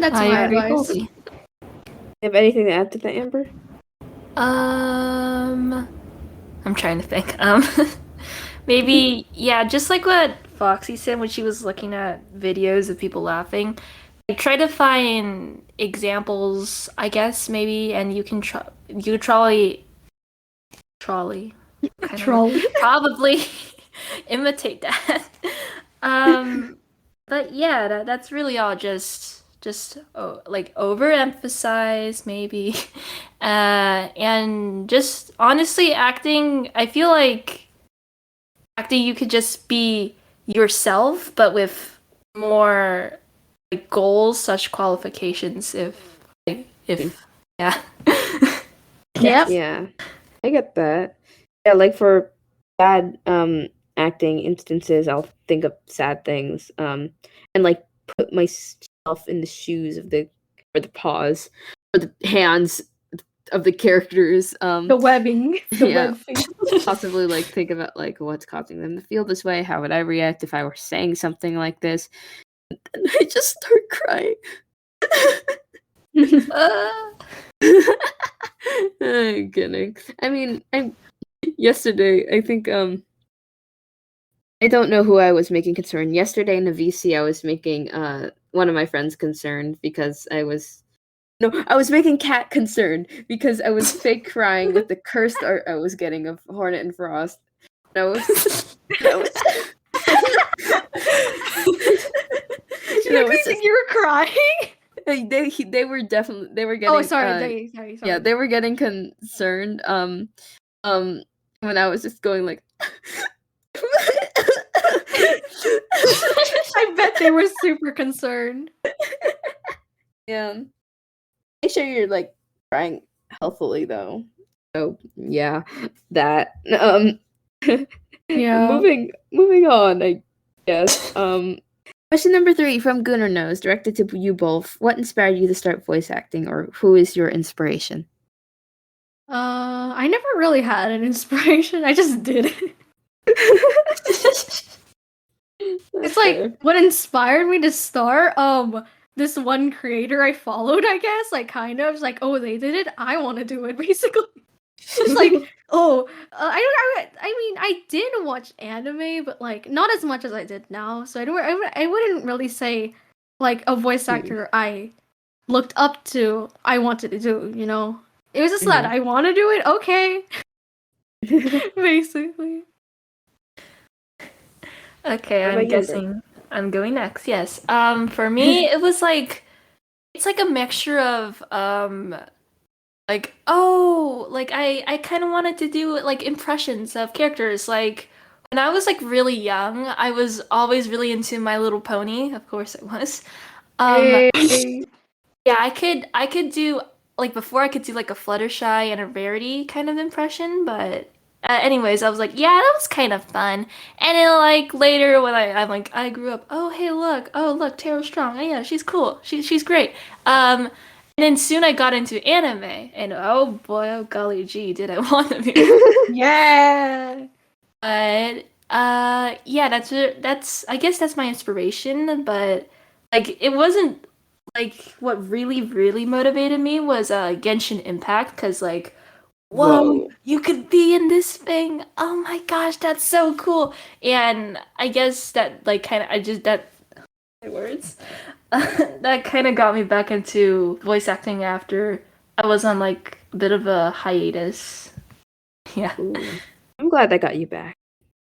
that's my advice. You have anything to add to that, Amber? I'm trying to think. Maybe, yeah, just like what Foxy said when she was looking at videos of people laughing. Like, try to find examples, I guess, maybe, and you could probably imitate that. But yeah, that's really all. Just like overemphasize maybe, and just honestly acting. I feel like acting you could just be yourself, but with more like goals, such qualifications. If yeah. Yep. Yeah, I get that. Yeah, like for bad acting instances, I'll think of sad things and like put myself in the shoes of the paws or the hands of the characters. The webbing, yeah, web thing. possibly like think about like what's causing them to feel this way. How would I react if I were saying something like this? And I just start crying. I'm kidding. I mean, yesterday, I think, I don't know who I was making concerned. Yesterday in the VC, I was making, one of my friends concerned because I was making Cat concerned because I was fake crying with the cursed art I was getting of Hornet and Frost. I was You think you were crying? They were getting. Oh, sorry. Yeah, they were getting concerned. When I was just going like. I bet they were super concerned. Yeah. Make sure you're like crying healthily though. So yeah, that. Yeah. Moving on, I guess. Question number 3 from Gunnar Knows, directed to you both. What inspired you to start voice acting, or who is your inspiration? I never really had an inspiration. I just did it. It's like what inspired me to start. This one creator I followed, I guess, like kind of, it's like, oh, they did it, I want to do it, basically. It's like, oh, I mean, I did watch anime, but like not as much as I did now. So I wouldn't really say like a voice actor I looked up to, I wanted to do. You know, it was just that I want to do it. Okay, basically. Okay, What I'm about you, guessing I'm going next. Yes. For me, it was like it's like a mixture of like I kind of wanted to do like impressions of characters. Like when I was like really young, I was always really into My Little Pony. Of course, I was. Hey. Yeah, I could do like before I could do like a Fluttershy and a Rarity kind of impression, but anyways, I was like, yeah, that was kind of fun. And then like later when I'm like I grew up, oh look, Tara Strong, oh yeah, she's cool, she's great. And then soon I got into anime, and oh boy, oh golly gee, did I want to be. Yeah. But yeah, that's I guess that's my inspiration, but like it wasn't like what really motivated me was Genshin Impact because like whoa, you could be in this thing. Oh my gosh, that's so cool. And I guess that like kind of I just that my words that kind of got me back into voice acting after I was on like a bit of a hiatus. Yeah. Ooh. I'm glad that got you back.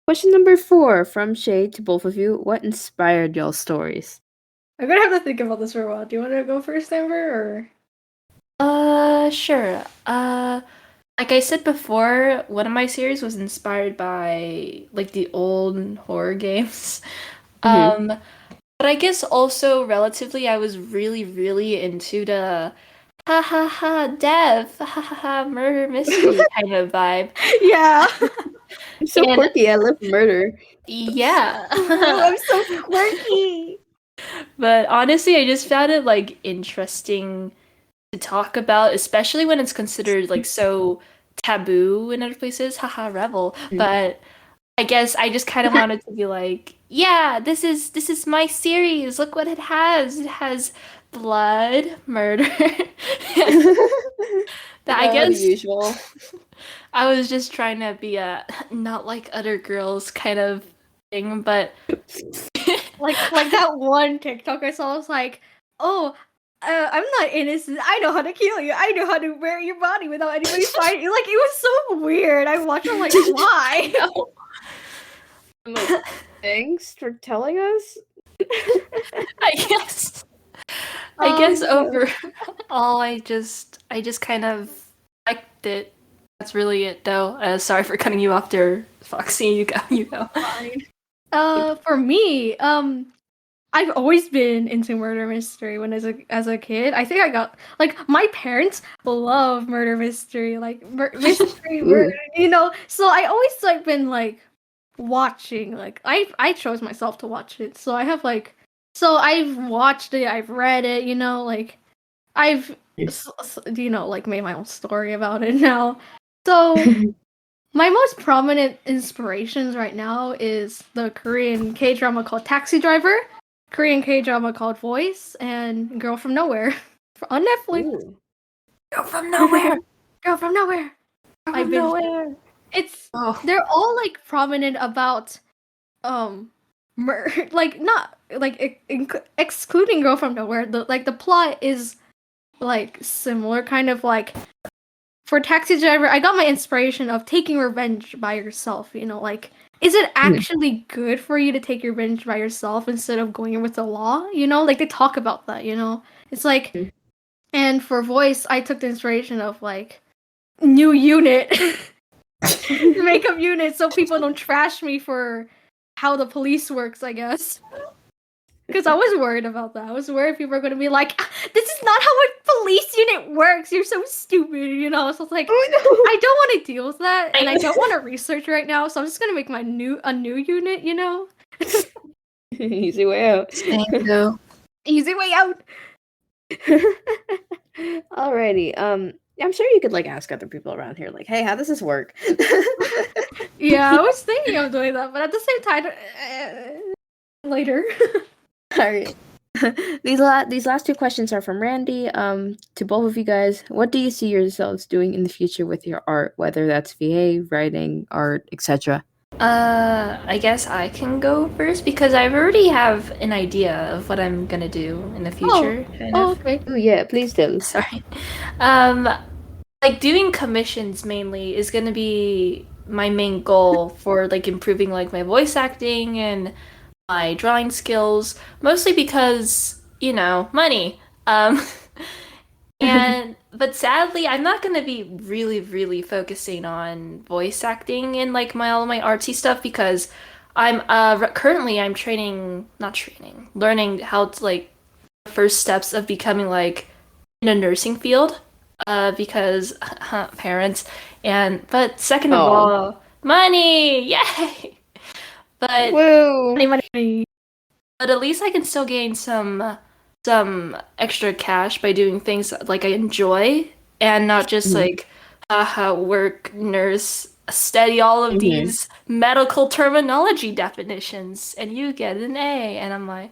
Question number 4 from Shay to both of you. What inspired y'all's stories? I'm gonna have to think about this for a while. Do you want to go first, Amber, Sure. Like I said before, one of my series was inspired by like the old horror games. But I guess also relatively, I was really into the ha ha ha death, ha ha ha murder mystery kind of vibe. Yeah. I'm so And- quirky. I love murder. Yeah. I'm so quirky. But honestly, I just found it like interesting to talk about, especially when it's considered like so taboo in other places. Haha, Revel. But I guess I just kind of wanted to be like, yeah, this is my series. Look what it has. It has blood, murder. That I guess the usual. I was just trying to be a not like other girls kind of thing, but like that one TikTok I saw was like, oh, I'm not innocent. I know how to kill you. I know how to wear your body without anybody finding you. Like, it was so weird. I watched it, like, why? I'm like, thanks for telling us. I guess overall, I just kind of liked it. That's really it, though. Sorry for cutting you off there, Foxy. You go. Fine. For me, I've always been into murder mystery when as a kid. I think I got like my parents love murder mystery, like mystery murder, you know. So I always like been like watching. Like I chose myself to watch it, so I have like I've watched it, I've read it, you know, like I've you know like made my own story about it now. So my most prominent inspirations right now is the Korean K-drama called Taxi Driver, Korean K-drama called Voice, and Girl from Nowhere on Netflix. Ooh. Girl from nowhere. Girl from Nowhere. I've been nowhere. It's they're all like prominent about like not like excluding Girl from Nowhere. The plot is like similar, kind of like. For Taxi Driver, I got my inspiration of taking revenge by yourself. You know, like, is it actually good for you to take revenge by yourself instead of going with the law? You know, like, they talk about that, you know? It's like, and for Voice, I took the inspiration of, like, new unit. Makeup unit so people don't trash me for how the police works, I guess. Because I was worried about that. I was worried people are going to be like, this is not how a police unit works. You're so stupid, you know? So it's like, I don't want to deal with that. And I don't want to research right now. So I'm just going to make a new unit, you know? Easy way out. Thank you. Easy way out. Alrighty. I'm sure you could like ask other people around here, like, hey, how does this work? Yeah, I was thinking of doing that, but at the same time, later. Alright. These last two questions are from Randy. To both of you guys, what do you see yourselves doing in the future with your art, whether that's VA, writing, art, etc.? I guess I can go first because I already have an idea of what I'm gonna do in the future. Kind of. Okay. Oh yeah, please do. Sorry. Like doing commissions mainly is gonna be my main goal for like improving like my voice acting and my drawing skills, mostly because, money. But sadly, I'm not gonna be really focusing on voice acting in like all of my artsy stuff because I'm currently I'm learning how to like the first steps of becoming like in a nursing field because parents but second of all, money, yay! But Woo! Money. but at least I can still gain some extra cash by doing things like I enjoy and not just like work, nurse, study all of these medical terminology definitions and you get an A and I'm like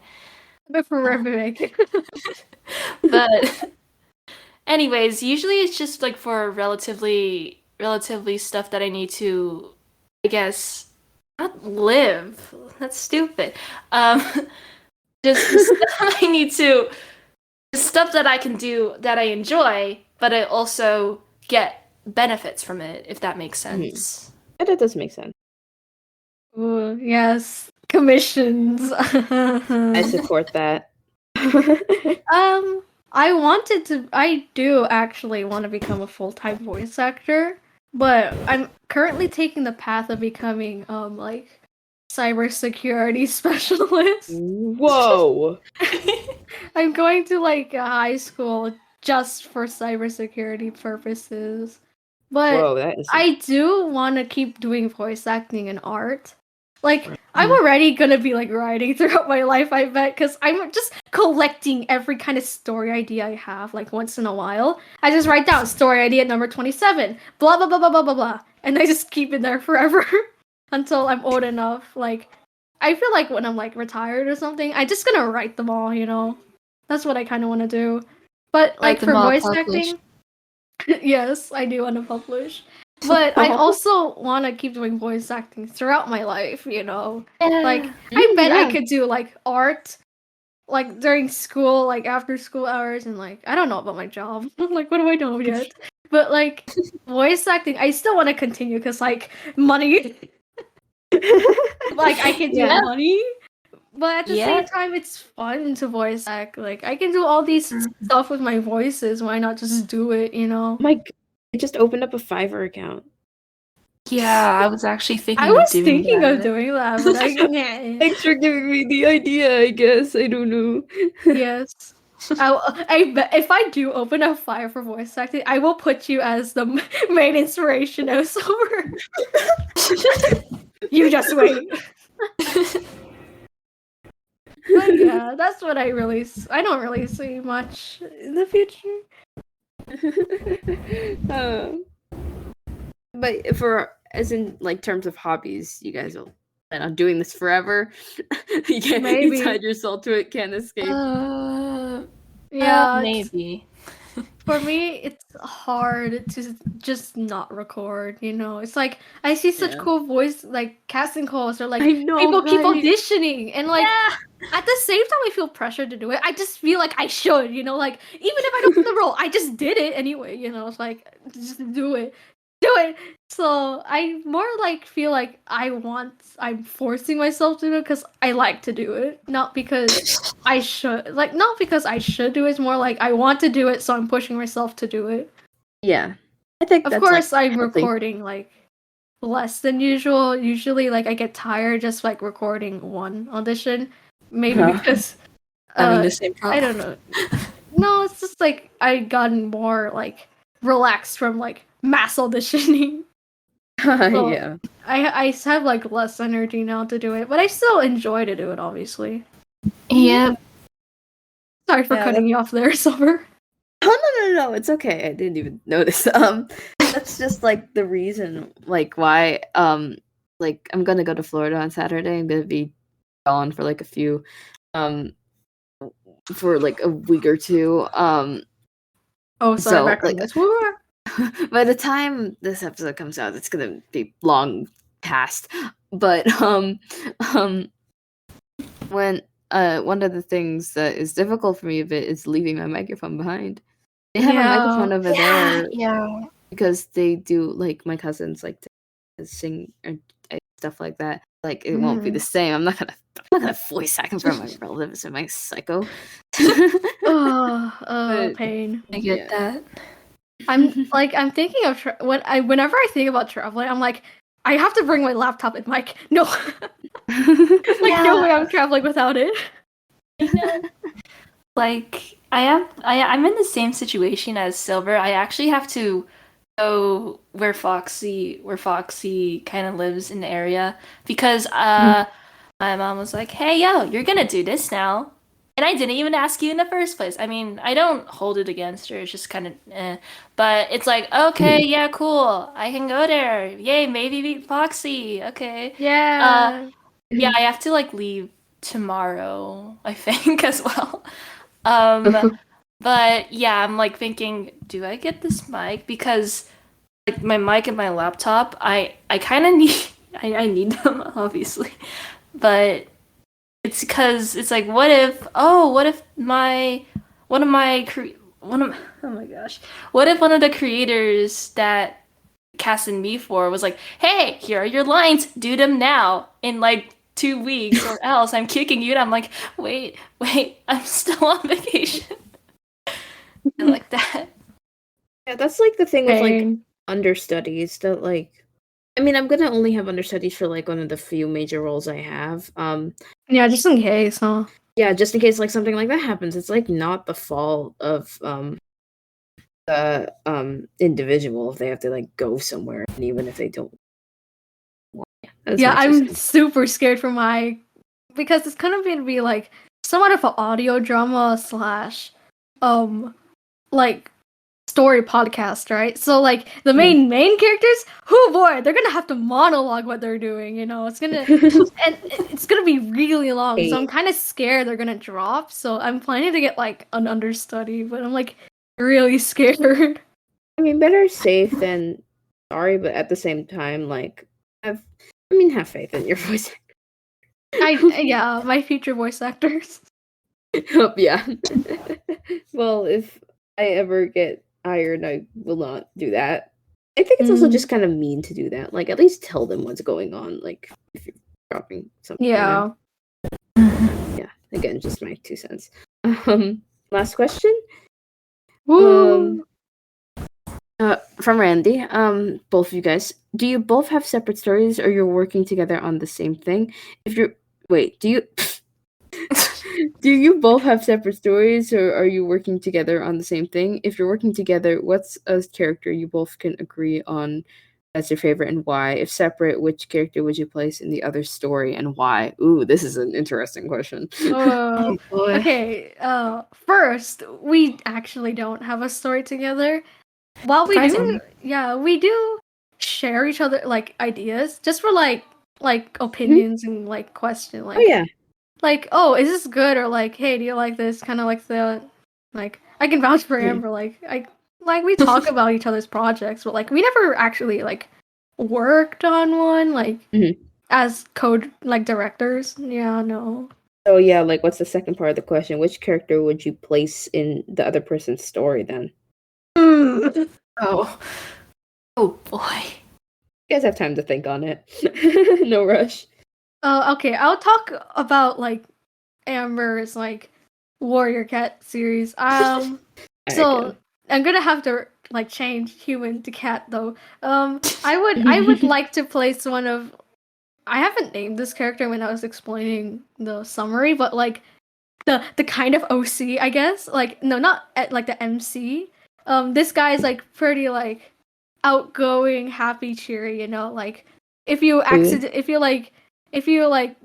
But for Revivik. but anyways, usually it's just like for relatively stuff that I need to, I guess, not live. That's stupid. Just the stuff I need to, the stuff that I can do that I enjoy, but I also get benefits from it, if that makes sense. Yeah, that does make sense. Ooh, yes, commissions. I support that. I do actually want to become a full-time voice actor, but I'm currently taking the path of becoming like cybersecurity specialist. Whoa! I'm going to like a high school just for cybersecurity purposes. But Whoa, that is. I do want to keep doing voice acting and art. Like, I'm already gonna be like writing throughout my life, I bet, because I'm just collecting every kind of story idea I have, like once in a while. I just write down story idea number 27, blah blah blah blah blah blah blah, and I just keep it there forever until I'm old enough. Like, I feel like when I'm like retired or something, I'm just gonna write them all, That's what I kind of want to do. But like for voice acting, yes, I do want to publish. But I also want to keep doing voice acting throughout my life, Like, I bet I could do, like, art, like, during school, like, after school hours, and, like, I don't know about my job. Like, what do I know yet? But, like, voice acting, I still want to continue, because, like, money. Like, I can do money. But at the same time, it's fun to voice act. Like, I can do all these stuff with my voices. Why not just do it, I just opened up a Fiverr account. Yeah, I was actually thinking of doing that, but Thanks for giving me the idea, I guess. I don't know. Yes. I bet if I do open a fire for voice acting, I will put you as the main inspiration of Silver. You just wait. But yeah, that's what I don't really see much in the future. But as in like terms of hobbies, you guys will plan on doing this forever. You can't you tied yourself to it, can't escape. Yeah, maybe. For me, it's hard to just not record, It's like, I see such cool voice, like, casting calls or, like, people keep auditioning. And, like, at the same time, I feel pressure to do it. I just feel like I should, Like, even if I don't get the role, I just did it anyway, It's like, just do it. Do it! So, I more, like, feel like I'm forcing myself to do it because I like to do it. Not because I should. Like, not because I should do it. It's more like I want to do it, so I'm pushing myself to do it. Yeah. I think of course, I'm recording, like, less than usual. Usually, like, I get tired just, like, recording one audition. Maybe because... having the same problem. I don't know. No, it's just, like, I gotten more, like, relaxed from, like, mass auditioning. So Yeah. I have like less energy now to do it, but I still enjoy to do it, obviously. Yep. Sorry for Yeah, cutting you off there, Summer. Oh no, it's okay. I didn't even notice. That's just like the reason, like why, like I'm gonna go to Florida on Saturday. I'm gonna be gone for like a few, for like a week or two. Oh, sorry, So background like, noise. Woo! by the time this episode comes out, it's gonna be long past. But um, when one of the things that is difficult for me a bit is leaving my microphone behind. They have a microphone over there Yeah. because they do like my cousins like to sing or stuff like that. Like it won't be the same. I'm not gonna voice act in front of my relatives. Am I psycho? But Pain. I get yeah. that. I'm thinking of whenever I think about traveling, I'm like, I have to bring my laptop and mic. No, like no way I'm traveling without it. I know. Like I'm in the same situation as Silver. I actually have to go where Foxy kind of lives in the area because my mom was like, "Hey, yo, you're gonna do this now." And I didn't even ask you in the first place. I mean, I don't hold it against her. It's just kind of but it's like, "Okay, yeah, cool. I can go there. Yay, maybe meet Foxy." Okay. Yeah. Yeah, I have to like leave tomorrow, I think, as well. Um, but yeah, I'm like thinking, do I get this mic? Because like my mic and my laptop, I kind of need I need them obviously, but it's because it's like what if my one of my one of oh my gosh, what if one of the creators that casted me for was like, hey, here are your lines, do them now in like 2 weeks or else I'm kicking you. And I'm like, wait, I'm still on vacation. And like that. Yeah, that's like the thing with like Pain. understudies that like I mean I'm gonna only have understudies for like one of the few major roles I have. Yeah, just in case, huh? Yeah, just in case like something like that happens. It's like not the fault of the individual if they have to like go somewhere and even if they don't want. That's Yeah, my 2 I'm cents. super scared for because it's kind of going to be like somewhat of an audio drama slash like story podcast, right? So like the main characters, oh boy, they're gonna have to monologue what they're doing. It's gonna and it's gonna be really long. So I'm kind of scared they're gonna drop. So I'm planning to get like an understudy, but I'm like really scared. I mean better safe than sorry, but at the same time like have faith in your voice Yeah, my future voice actors. yeah. Well, if I ever get hired, I will not do that. I think it's also just kind of mean to do that. Like, at least tell them what's going on. Like, if you're dropping something. Yeah. Yeah. Again, just my 2 cents. Last question. Woo. From Randy. Both of you guys. Do you both have separate stories, or you're working together on the same thing? If you're do you? Do you both have separate stories, or are you working together on the same thing? If you're working together, what's a character you both can agree on as your favorite and why? If separate, which character would you place in the other story and why? Ooh, this is an interesting question. Oh boy. okay. First, we actually don't have a story together. While we do, Surprising. yeah, we do share each other like ideas, just for like opinions and like question, Oh yeah. like, oh, is this good, or like, hey, do you like this? Kind of like like I can vouch for Amber. Like we talk about each other's projects, but like we never actually like worked on one like as code like directors. Yeah, no. So yeah, like what's the second part of the question? Which character would you place in the other person's story then? Oh. Oh boy. You guys have time to think on it. No rush. Okay, I'll talk about like Amber's like Warrior Cat series. So Okay. I'm gonna have to like change human to cat though. I would like to place one of. I haven't named this character when I was explaining the summary, but like the kind of OC, I guess. Like no, not at, like the MC. This guy's like pretty like outgoing, happy, cheery. You know, like if you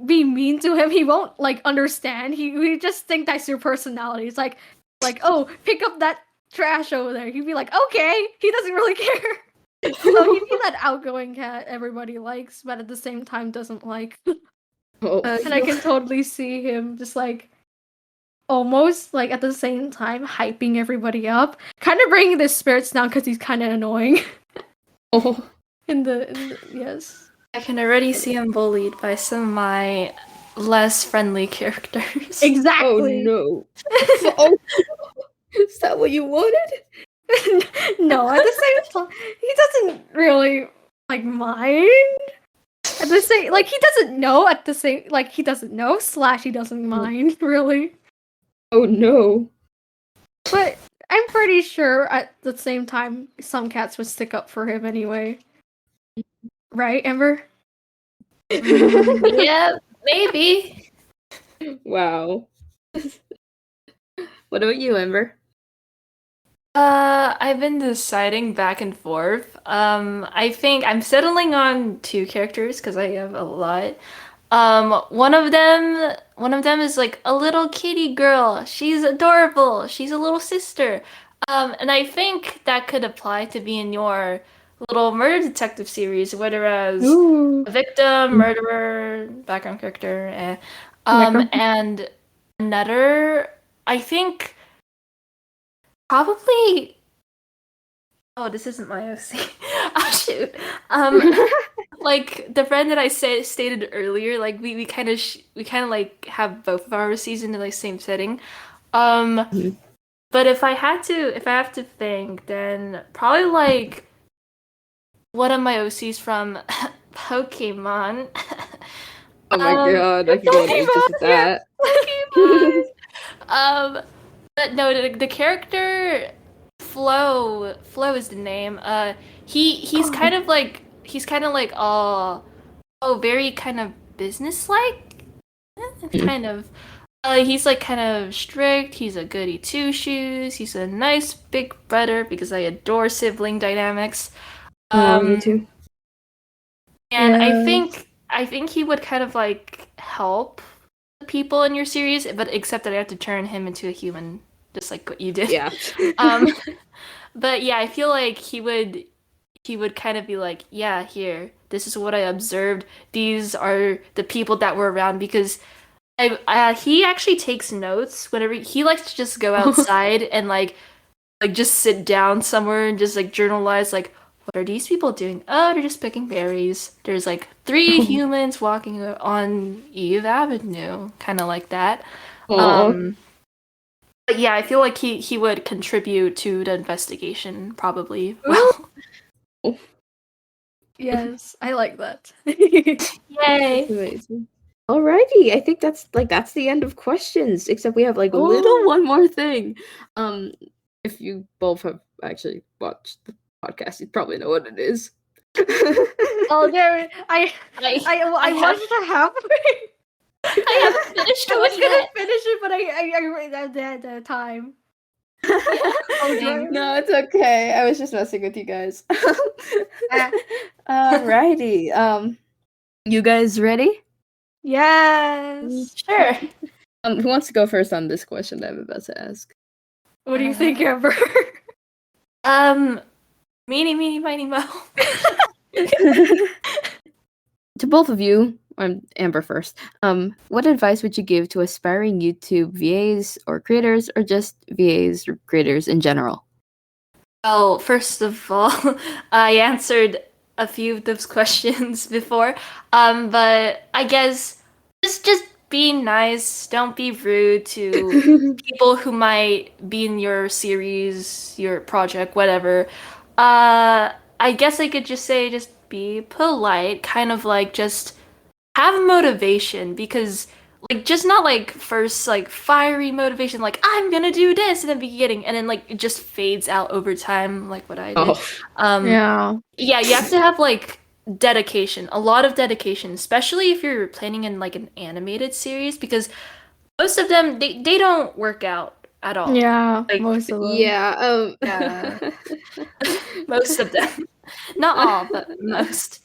be mean to him, he won't like understand. He just think that's your personality. It's like oh, pick up that trash over there. He'd be like, okay. He doesn't really care. So he'd be that outgoing cat everybody likes, but at the same time doesn't like. Oh. And I can totally see him just like almost like at the same time hyping everybody up, kind of bringing the spirits down because he's kind of annoying. Oh. in the yes. I can already see him bullied by some of my less friendly characters. Exactly. Oh no. Oh, is that what you wanted? No, at the same time, he doesn't really like mind. At the same, like he doesn't know. At the same, like he doesn't know. / he doesn't mind really. Oh no. But I'm pretty sure at the same time, some cats would stick up for him anyway. Right, Amber? Yeah, maybe. Wow. What about you, Ember? I've been deciding back and forth. I think I'm settling on 2 characters because I have a lot. One of them is like a little kitty girl. She's adorable. She's a little sister. And I think that could apply to be in your little murder detective series, whether as Ooh. a victim, murderer, background character, and another, I think. Probably. Oh, this isn't my OC. Oh shoot. Like the friend that I stated earlier, like we kind of like have both of our OCs in the like same setting. But if I have to think, then probably like one of my OCs from Pokemon. Oh my god, I can go on ages with that. Pokemon. But no, the character Flo is the name. He's kind of like very kind of businesslike. Kind of. He's like kind of strict. He's a goody two shoes. He's a nice big brother because I adore sibling dynamics. Me too. And Yes. I think he would kind of like help the people in your series, but except that I have to turn him into a human. Just like what you did. Yeah. But yeah, I feel like he would kind of be like, yeah, here, this is what I observed. These are the people that were around because he actually takes notes whenever he likes to just go outside and like just sit down somewhere and just like journalize like what are these people doing? Oh, they're just picking berries. There's like 3 humans walking on Eve Avenue, kind of like that. But yeah, I feel like he would contribute to the investigation probably. Well, Yes, I like that. yay! Amazing. Alrighty, I think that's the end of questions. Except we have like a little one more thing. If you both have actually watched the podcast, you probably know what it is. Oh, there! I watched the halfway. I haven't finished I was one gonna yet. finish it, but I ran out the time. Oh, No, it's okay. I was just messing with you guys. Alrighty. You guys ready? yes. Sure. Who wants to go first on this question that I'm about to ask? What do you think, Amber? Meeny, miny, mo. To both of you, I'm Amber first. What advice would you give to aspiring YouTube VAs or creators, or just VAs or creators in general? Well, first of all, I answered a few of those questions before. But I guess just be nice. Don't be rude to people who might be in your series, your project, whatever. I guess I could just say just be polite, kind of like just have motivation because like just not like first like fiery motivation like I'm gonna do this in the beginning and then like it just fades out over time like what I did. Yeah. Yeah, you have to have like dedication, a lot of dedication, especially if you're planning in like an animated series because most of them they don't work out at all. Yeah, Like, most of them. Yeah. Yeah. Most of them. Not all, but most.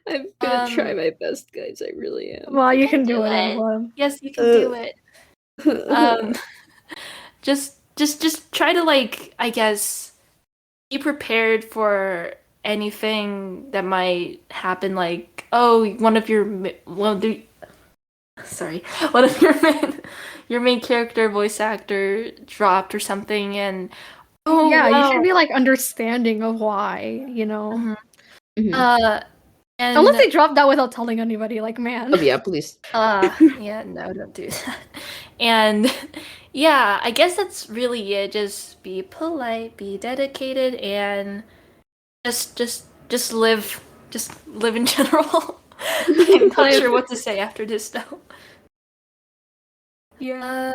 I'm gonna try my best, guys. I really am. Well, you can do do it, it. Emblem. Yes, you can do it. Just try to, like, I guess, be prepared for anything that might happen. Like, oh, one of your your main character voice actor dropped or something, and oh Yeah, you should wow. be like understanding of why, Mhm. Mhm. And Unless they dropped that without telling anybody, like, man. Oh yeah, please. yeah, no, don't do that. And yeah, I guess that's really it. Just be polite, be dedicated, and just live. Just live in general. I'm not sure what to say after this though. Yeah.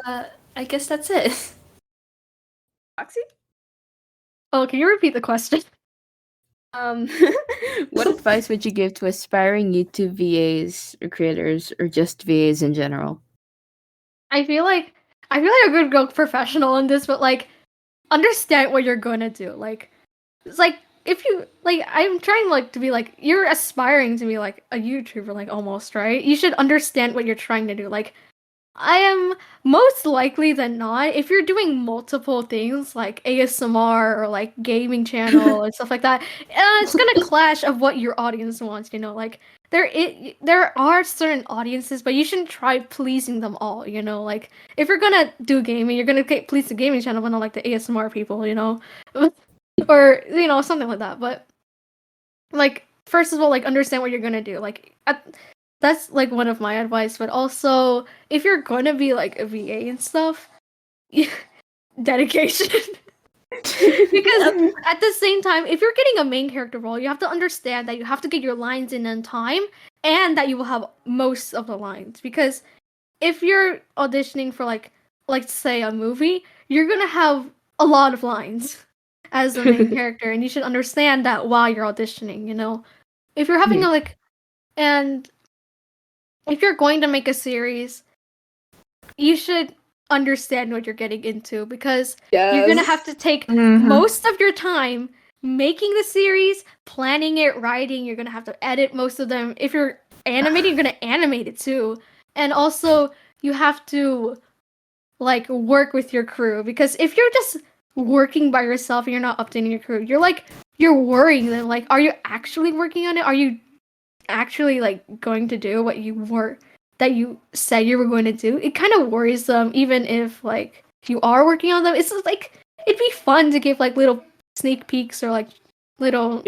I guess that's it. Foxy? Oh, can you repeat the question? What advice would you give to aspiring YouTube VAs or creators or just VAs in general? I feel like I could go professional in this, but like understand what you're gonna do. Like it's like if you like I'm trying like to be like you're aspiring to be like a YouTuber, like almost, right? You should understand what you're trying to do. Like I am most likely than not, if you're doing multiple things like ASMR or like gaming channel and stuff like that, it's gonna clash of what your audience wants. You know, like there are certain audiences, but you shouldn't try pleasing them all. You know, like if you're gonna do gaming, you're gonna please the gaming channel, but not like the ASMR people. You know, or something like that. But like first of all, like understand what you're gonna do. Like that's like one of my advice, but also if you're gonna be like a VA and stuff, dedication. Because at the same time, if you're getting a main character role, you have to understand that you have to get your lines in on time and that you will have most of the lines. Because if you're auditioning for like say a movie, you're gonna have a lot of lines as the main character, and you should understand that while you're auditioning, if you're having a and if you're going to make a series, you should understand what you're getting into because you're gonna have to take most of your time making the series, planning it, writing. You're gonna have to edit most of them. If you're animating, you're gonna animate it too, and also you have to like work with your crew because if you're just working by yourself and you're not updating your crew, you're worrying them. Like, are you actually working on it? Are you actually like going to do what that you said you were going to do? It kind of worries them, even if like you are working on them. It's just, like it'd be fun to give like little sneak peeks or like little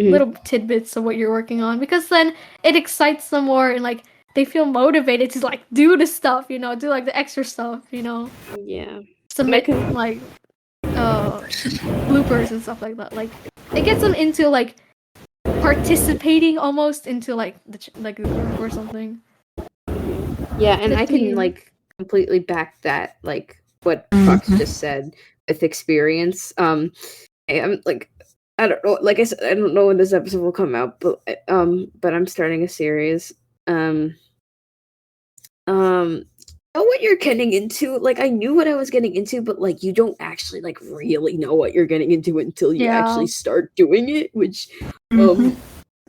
tidbits of what you're working on because then it excites them more and like they feel motivated to like do the stuff, do like the extra stuff, Yeah. submit like bloopers and stuff like that. Like it gets them into like participating almost into like the group or something. Yeah, and I can like completely back that, like what Fox just said with experience. I'm like, I don't know. Like I said, I don't know when this episode will come out, but I'm starting a series. Know what you're getting into. Like I knew what I was getting into, but like you don't actually like really know what you're getting into until you actually start doing it, which a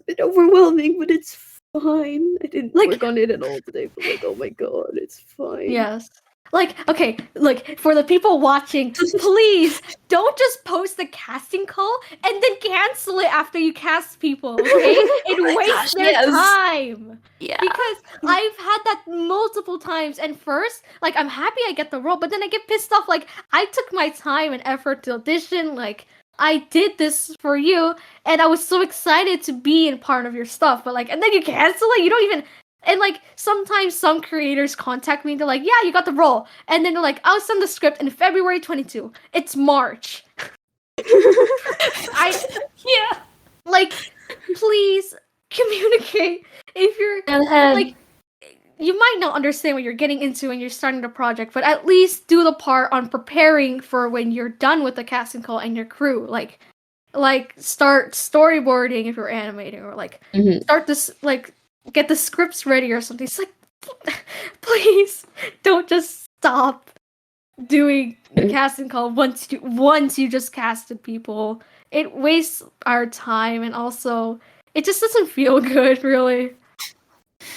bit overwhelming, but it's fine. I didn't work on it at all today, but like, oh my god, it's fine. Yes. Like, okay, look, for the people watching, please don't just post the casting call and then cancel it after you cast people, okay? It wastes their time. Yeah. Because I've had that multiple times, and first, like, I'm happy I get the role, but then I get pissed off, like, I took my time and effort to audition, like, I did this for you, and I was so excited to be in part of your stuff, but like, and then you cancel it, you don't even. And like sometimes some creators contact me, they're like, yeah, you got the role. And then they're like, I'll send the script in February 22. It's March. Like, please communicate. If you're like, you might not understand what you're getting into when you're starting the project, but at least do the part on preparing for when you're done with the casting call and your crew. Like start storyboarding if you're animating, or like start this like get the scripts ready or something. It's like, please don't just stop doing the casting call once you just casted people. It wastes our time, and also it just doesn't feel good, really.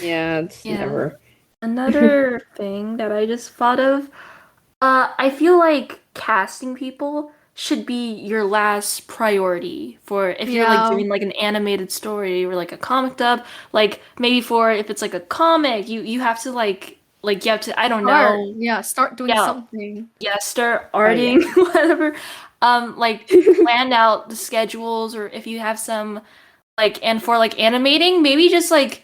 Yeah, it's never. Another thing that I just thought of, I feel like casting people should be your last priority for if you're like Yeah. doing like an animated story or like a comic dub, like maybe for if it's like a comic, you have to you have to, I don't know. Yeah, start doing something. Yeah, start arting, whatever. Like plan out the schedules, or if you have some and for like animating, maybe just like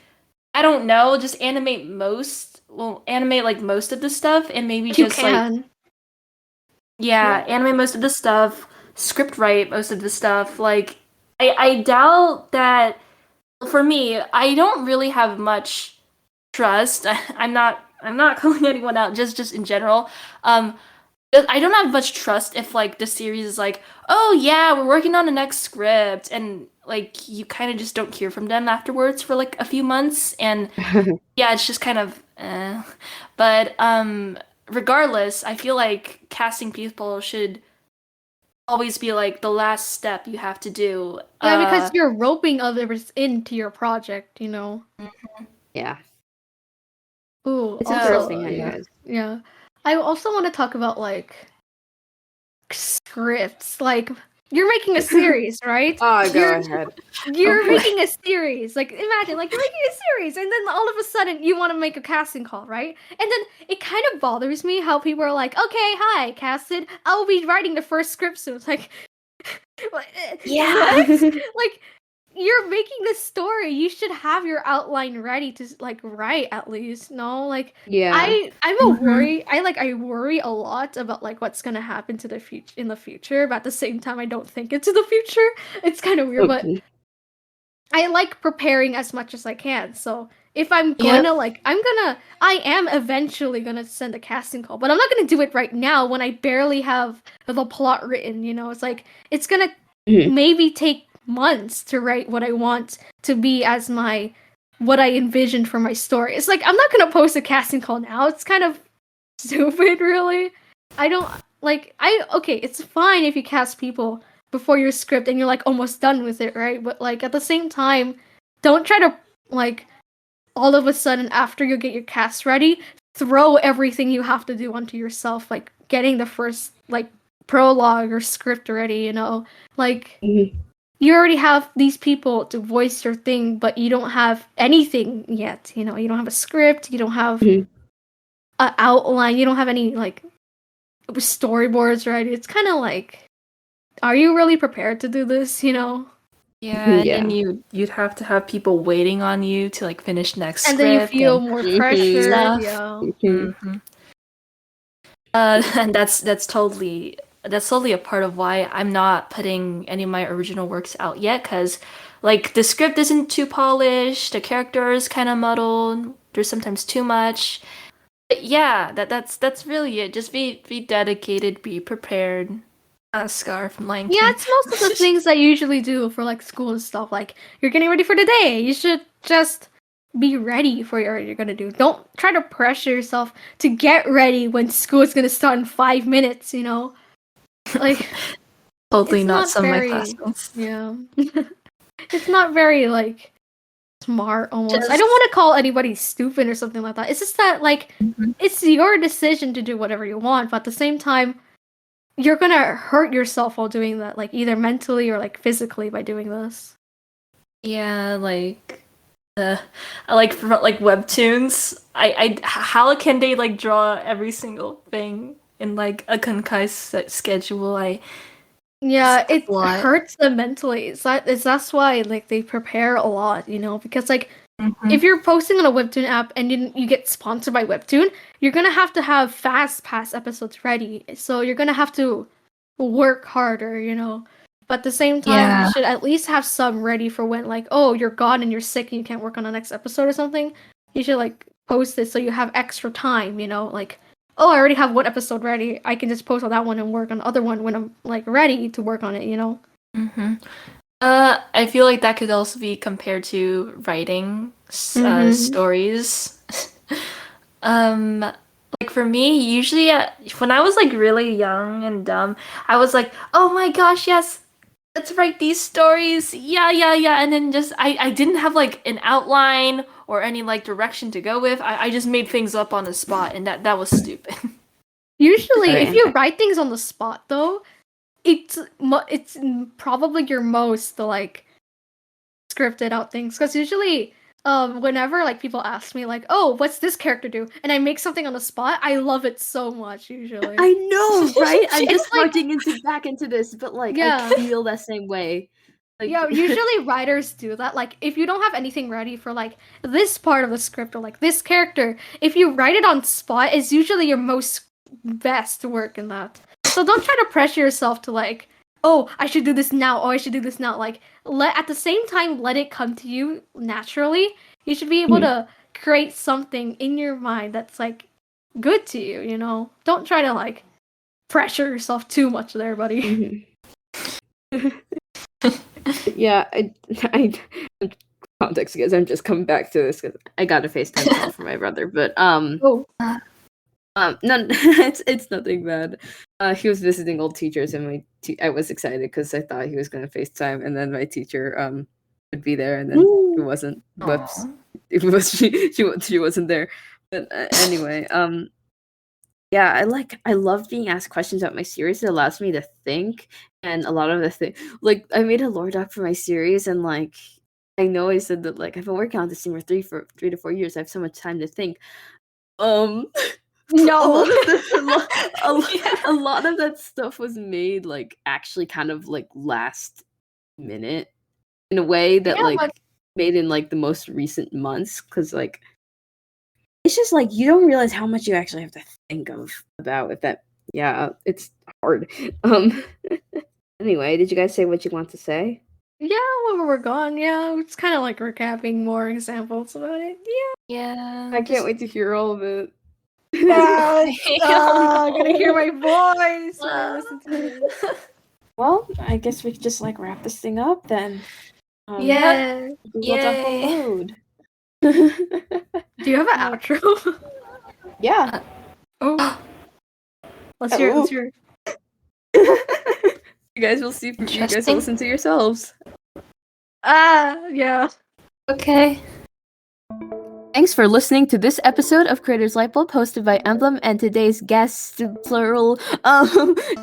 I don't know, just animate like most of the stuff, and maybe If you just can. animate most of the stuff, script write most of the stuff. Like I doubt that for me, I don't really have much trust. I'm not calling anyone out, just in general. I don't have much trust if like the series is like, oh yeah, we're working on the next script, and like you kind of just don't hear from them afterwards for like a few months, and yeah, it's just kind of But regardless, I feel like casting people should always be like the last step you have to do. Yeah, because you're roping others into your project, you know. Yeah. Ooh, It's also, interesting how you guys. yeah. I also want to talk about like scripts. Like you're making a series, right? Oh, go ahead. You're making a series. Like imagine, like you're making a series, and then all of a sudden you want to make a casting call, right? And then it kind of bothers me how people are like, "Okay, hi, casted. I'll be writing the first script soon." It's like, what? Like you're making the story. You should have your outline ready to like write at least. No, like Yeah. I'm a worry. I worry a lot about like what's gonna happen to the future in the future, but at the same time I don't think into the future. It's kind of weird, but I like preparing as much as I can. So if I'm going to I am eventually gonna send a casting call, but I'm not gonna do it right now when I barely have the plot written. You know, it's like it's gonna maybe take months to write what I want to be as what I envisioned for my story. It's like I'm not gonna post a casting call now. It's kind of stupid, really. I don't okay, it's fine if you cast people before your script and you're like almost done with it, right? But like at the same time, don't try to like all of a sudden after you get your cast ready, throw everything you have to do onto yourself, like getting the first like prologue or script ready, you know? Like you already have these people to voice your thing, but you don't have anything yet, you know? You don't have a script, you don't have an outline, you don't have any like storyboards ready. It's kind of like, are you really prepared to do this, you know? Yeah, and you'd have to have people waiting on you to like finish next and script. Then you feel more pressure. Stuff. Yeah. And that's totally a part of why I'm not putting any of my original works out yet, because like the script isn't too polished, the character is kind of muddled, there's sometimes too much. But yeah, that's really it. Just be dedicated, be prepared. Scar from Lion King. Yeah, it's most of the things I usually do for like school and stuff. Like you're getting ready for the day, you should just be ready for what you're gonna do. Don't try to pressure yourself to get ready when school is gonna start in 5 minutes. You know, like totally not some of my classmates. Yeah, it's not very like smart. Almost, I don't want to call anybody stupid or something like that. It's just that like it's your decision to do whatever you want, but at the same time, you're gonna hurt yourself while doing that, like either mentally or like physically by doing this. Yeah, like like for like webtoons, I how can they like draw every single thing in like a concise schedule? It hurts them mentally. That's why like they prepare a lot, you know, because like if you're posting on a webtoon app and you get sponsored by webtoon, you're gonna have to have fast pass episodes ready. So you're gonna have to work harder, you know. But at the same time, you should at least have some ready for when like, oh, you're gone and you're sick and you can't work on the next episode or something. You should like post it so you have extra time, you know, like, oh, I already have one episode ready. I can just post on that one and work on the other one when I'm like ready to work on it, you know. I feel like that could also be compared to writing stories. like for me, usually when I was like really young and dumb, I was like, oh my gosh, yes, let's write these stories. Yeah, yeah, yeah. And then just I didn't have like an outline or any like direction to go with. I just made things up on the spot, and that was stupid. Usually, if Right. you write things on the spot, though, it's probably your most like scripted out things. Because usually, whenever like people ask me like, "Oh, what's this character do?" and I make something on the spot, I love it so much. Usually, I know, right? I'm It's just like- plugging back into this, but like Yeah. I feel that same way. Like, yeah, usually writers do that. Like, if you don't have anything ready for like this part of the script or like this character, if you write it on spot, it's usually your most best work in that. So don't try to pressure yourself to like, oh, I should do this now, or I should do this now. Like, at the same time, let it come to you naturally. You should be able to create something in your mind that's like good to you. You know, don't try to like pressure yourself too much there, buddy. yeah, I context guys. I'm just coming back to this because I got a FaceTime call from my brother, but Oh, no, it's nothing bad. He was visiting old teachers, and I was excited because I thought he was gonna FaceTime, and then my teacher would be there, and then it wasn't. Whoops, it was she wasn't there. But anyway, yeah, I love being asked questions about my series. It allows me to think, and a lot of the thing, like I made a lore doc for my series, and like I know I said that like I've been working on this thing for 3 to 4 years. I have so much time to think. no. A lot of that stuff was made like actually kind of like last minute in a way that Yeah, like but- made in like the most recent months because like it's just like you don't realize how much you actually have to think about if that it's hard. Anyway, did you guys say what you want to say? Yeah, when we're gone, yeah, it's kind of like recapping more examples about it. Yeah. I can't wait to hear all of it. Yeah, Oh, gonna hear my voice when I no. listen to it. Well, I guess we could just like wrap this thing up then. Yeah. Google Doc will Yay. load. Do you have an outro? Yeah. Oh. Let's hear it. Let's Oh. hear it. You guys will see. You guys will Interesting. listen to yourselves. Yeah. Okay. Thanks for listening to this episode of Creators Lightbulb, hosted by Emblem and today's guests, plural,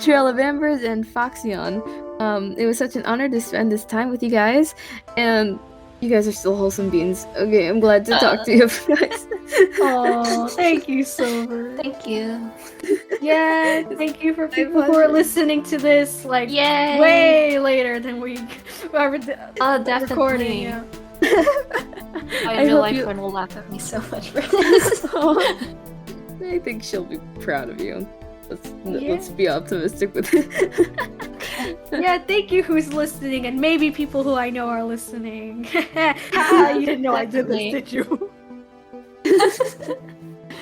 Trail of Ambers and FoxyeoWn. It was such an honor to spend this time with you guys, and you guys are still wholesome beans. Okay, I'm glad to talk to you guys. Oh, thank you, Silver. Thank you. Yeah, thank you for people who are listening to this like Yay. way later than we are Oh, recording. definitely. Yeah. My I real hope life you- friend will laugh at me so much for this. I think she'll be proud of you. Yeah. Let's be optimistic with it. Yeah, thank you who's listening, and maybe people who I know are listening. You didn't know I did this, Definitely. did you?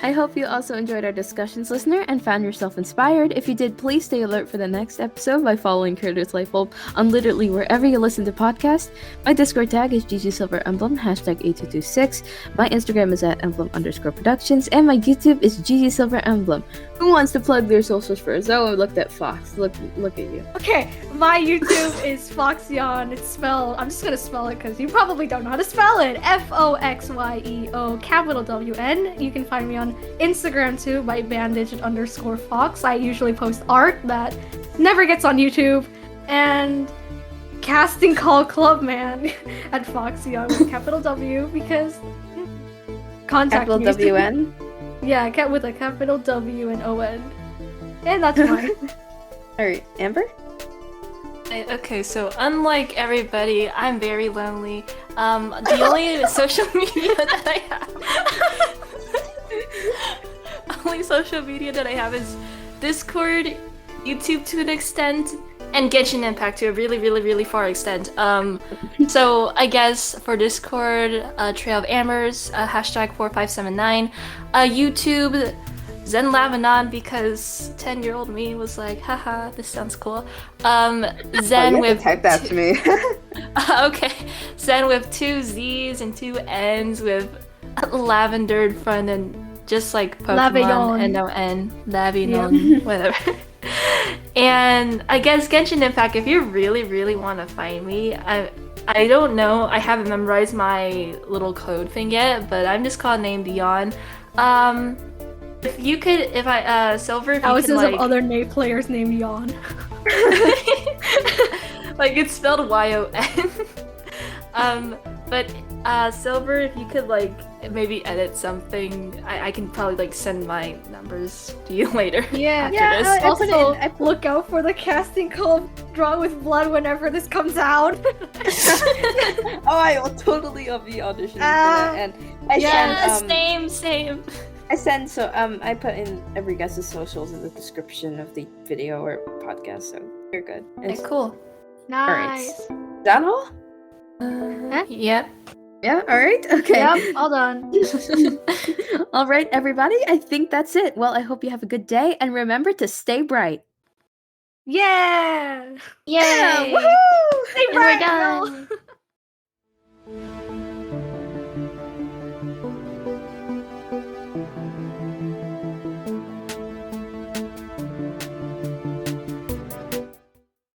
I hope you also enjoyed our discussions, listener, and found yourself inspired. If you did, please stay alert for the next episode by following Creators Lightbulb on literally wherever you listen to podcasts. My Discord tag is #GGSilverEmblem, #8226. My Instagram is at @emblem_productions, and my YouTube is #GGSilverEmblem. Who wants to plug their socials first? Oh, I looked at Fox. Look at you. Okay, my YouTube is FoxyeoWn. It's spelled. I'm just gonna spell it because you probably don't know how to spell it. FoxyeoWn. You can find me on Instagram too by bandaged_fox. I usually post art that never gets on YouTube, and Casting Call Clubman at FoxyeoWn with capital W because contact Capital me. WN. Yeah, with a capital W and ON. And that's mine. Alright, Amber? Okay, so unlike everybody, I'm very lonely. The only social media that I have, only social media that I have is Discord, YouTube to an extent, and Genshin Impact to a really, really, really far extent. So I guess for Discord, Trail of Ambers, #4579, YouTube, Zen Lavanon, because 10-year-old me was like, haha, this sounds cool. Zen with type that to me. okay, Zen with 2 Z's and 2 N's with lavendered fun and just like Laveyon. Pokemon, N-O-N, Laveyon, whatever. And I guess Genshin Impact, if you really, really want to find me, I don't know, I haven't memorized my little code thing yet, but I'm just called named Yon. If you could, if I, Silver, if you could, Thousands like... of other Nate players named Yon. Like, it's spelled Y-O-N. But, Silver, if you could, like, maybe edit something, I can probably, like, send my numbers to you later. Yeah, after this. I put Also, in- look out for the casting call of Drawn with Blood whenever this comes out. Oh, I will totally be auditioning for that. And I Same. I put in every guest's socials in the description of the video or podcast, so you're good. Okay, cool. Nice. Is that all? Yep. Yeah, all right. Okay. Yep, all done. All right, everybody. I think that's it. Well, I hope you have a good day, and remember to stay bright. Yeah! Yay! Woohoo! Stay And bright, we're girl! done.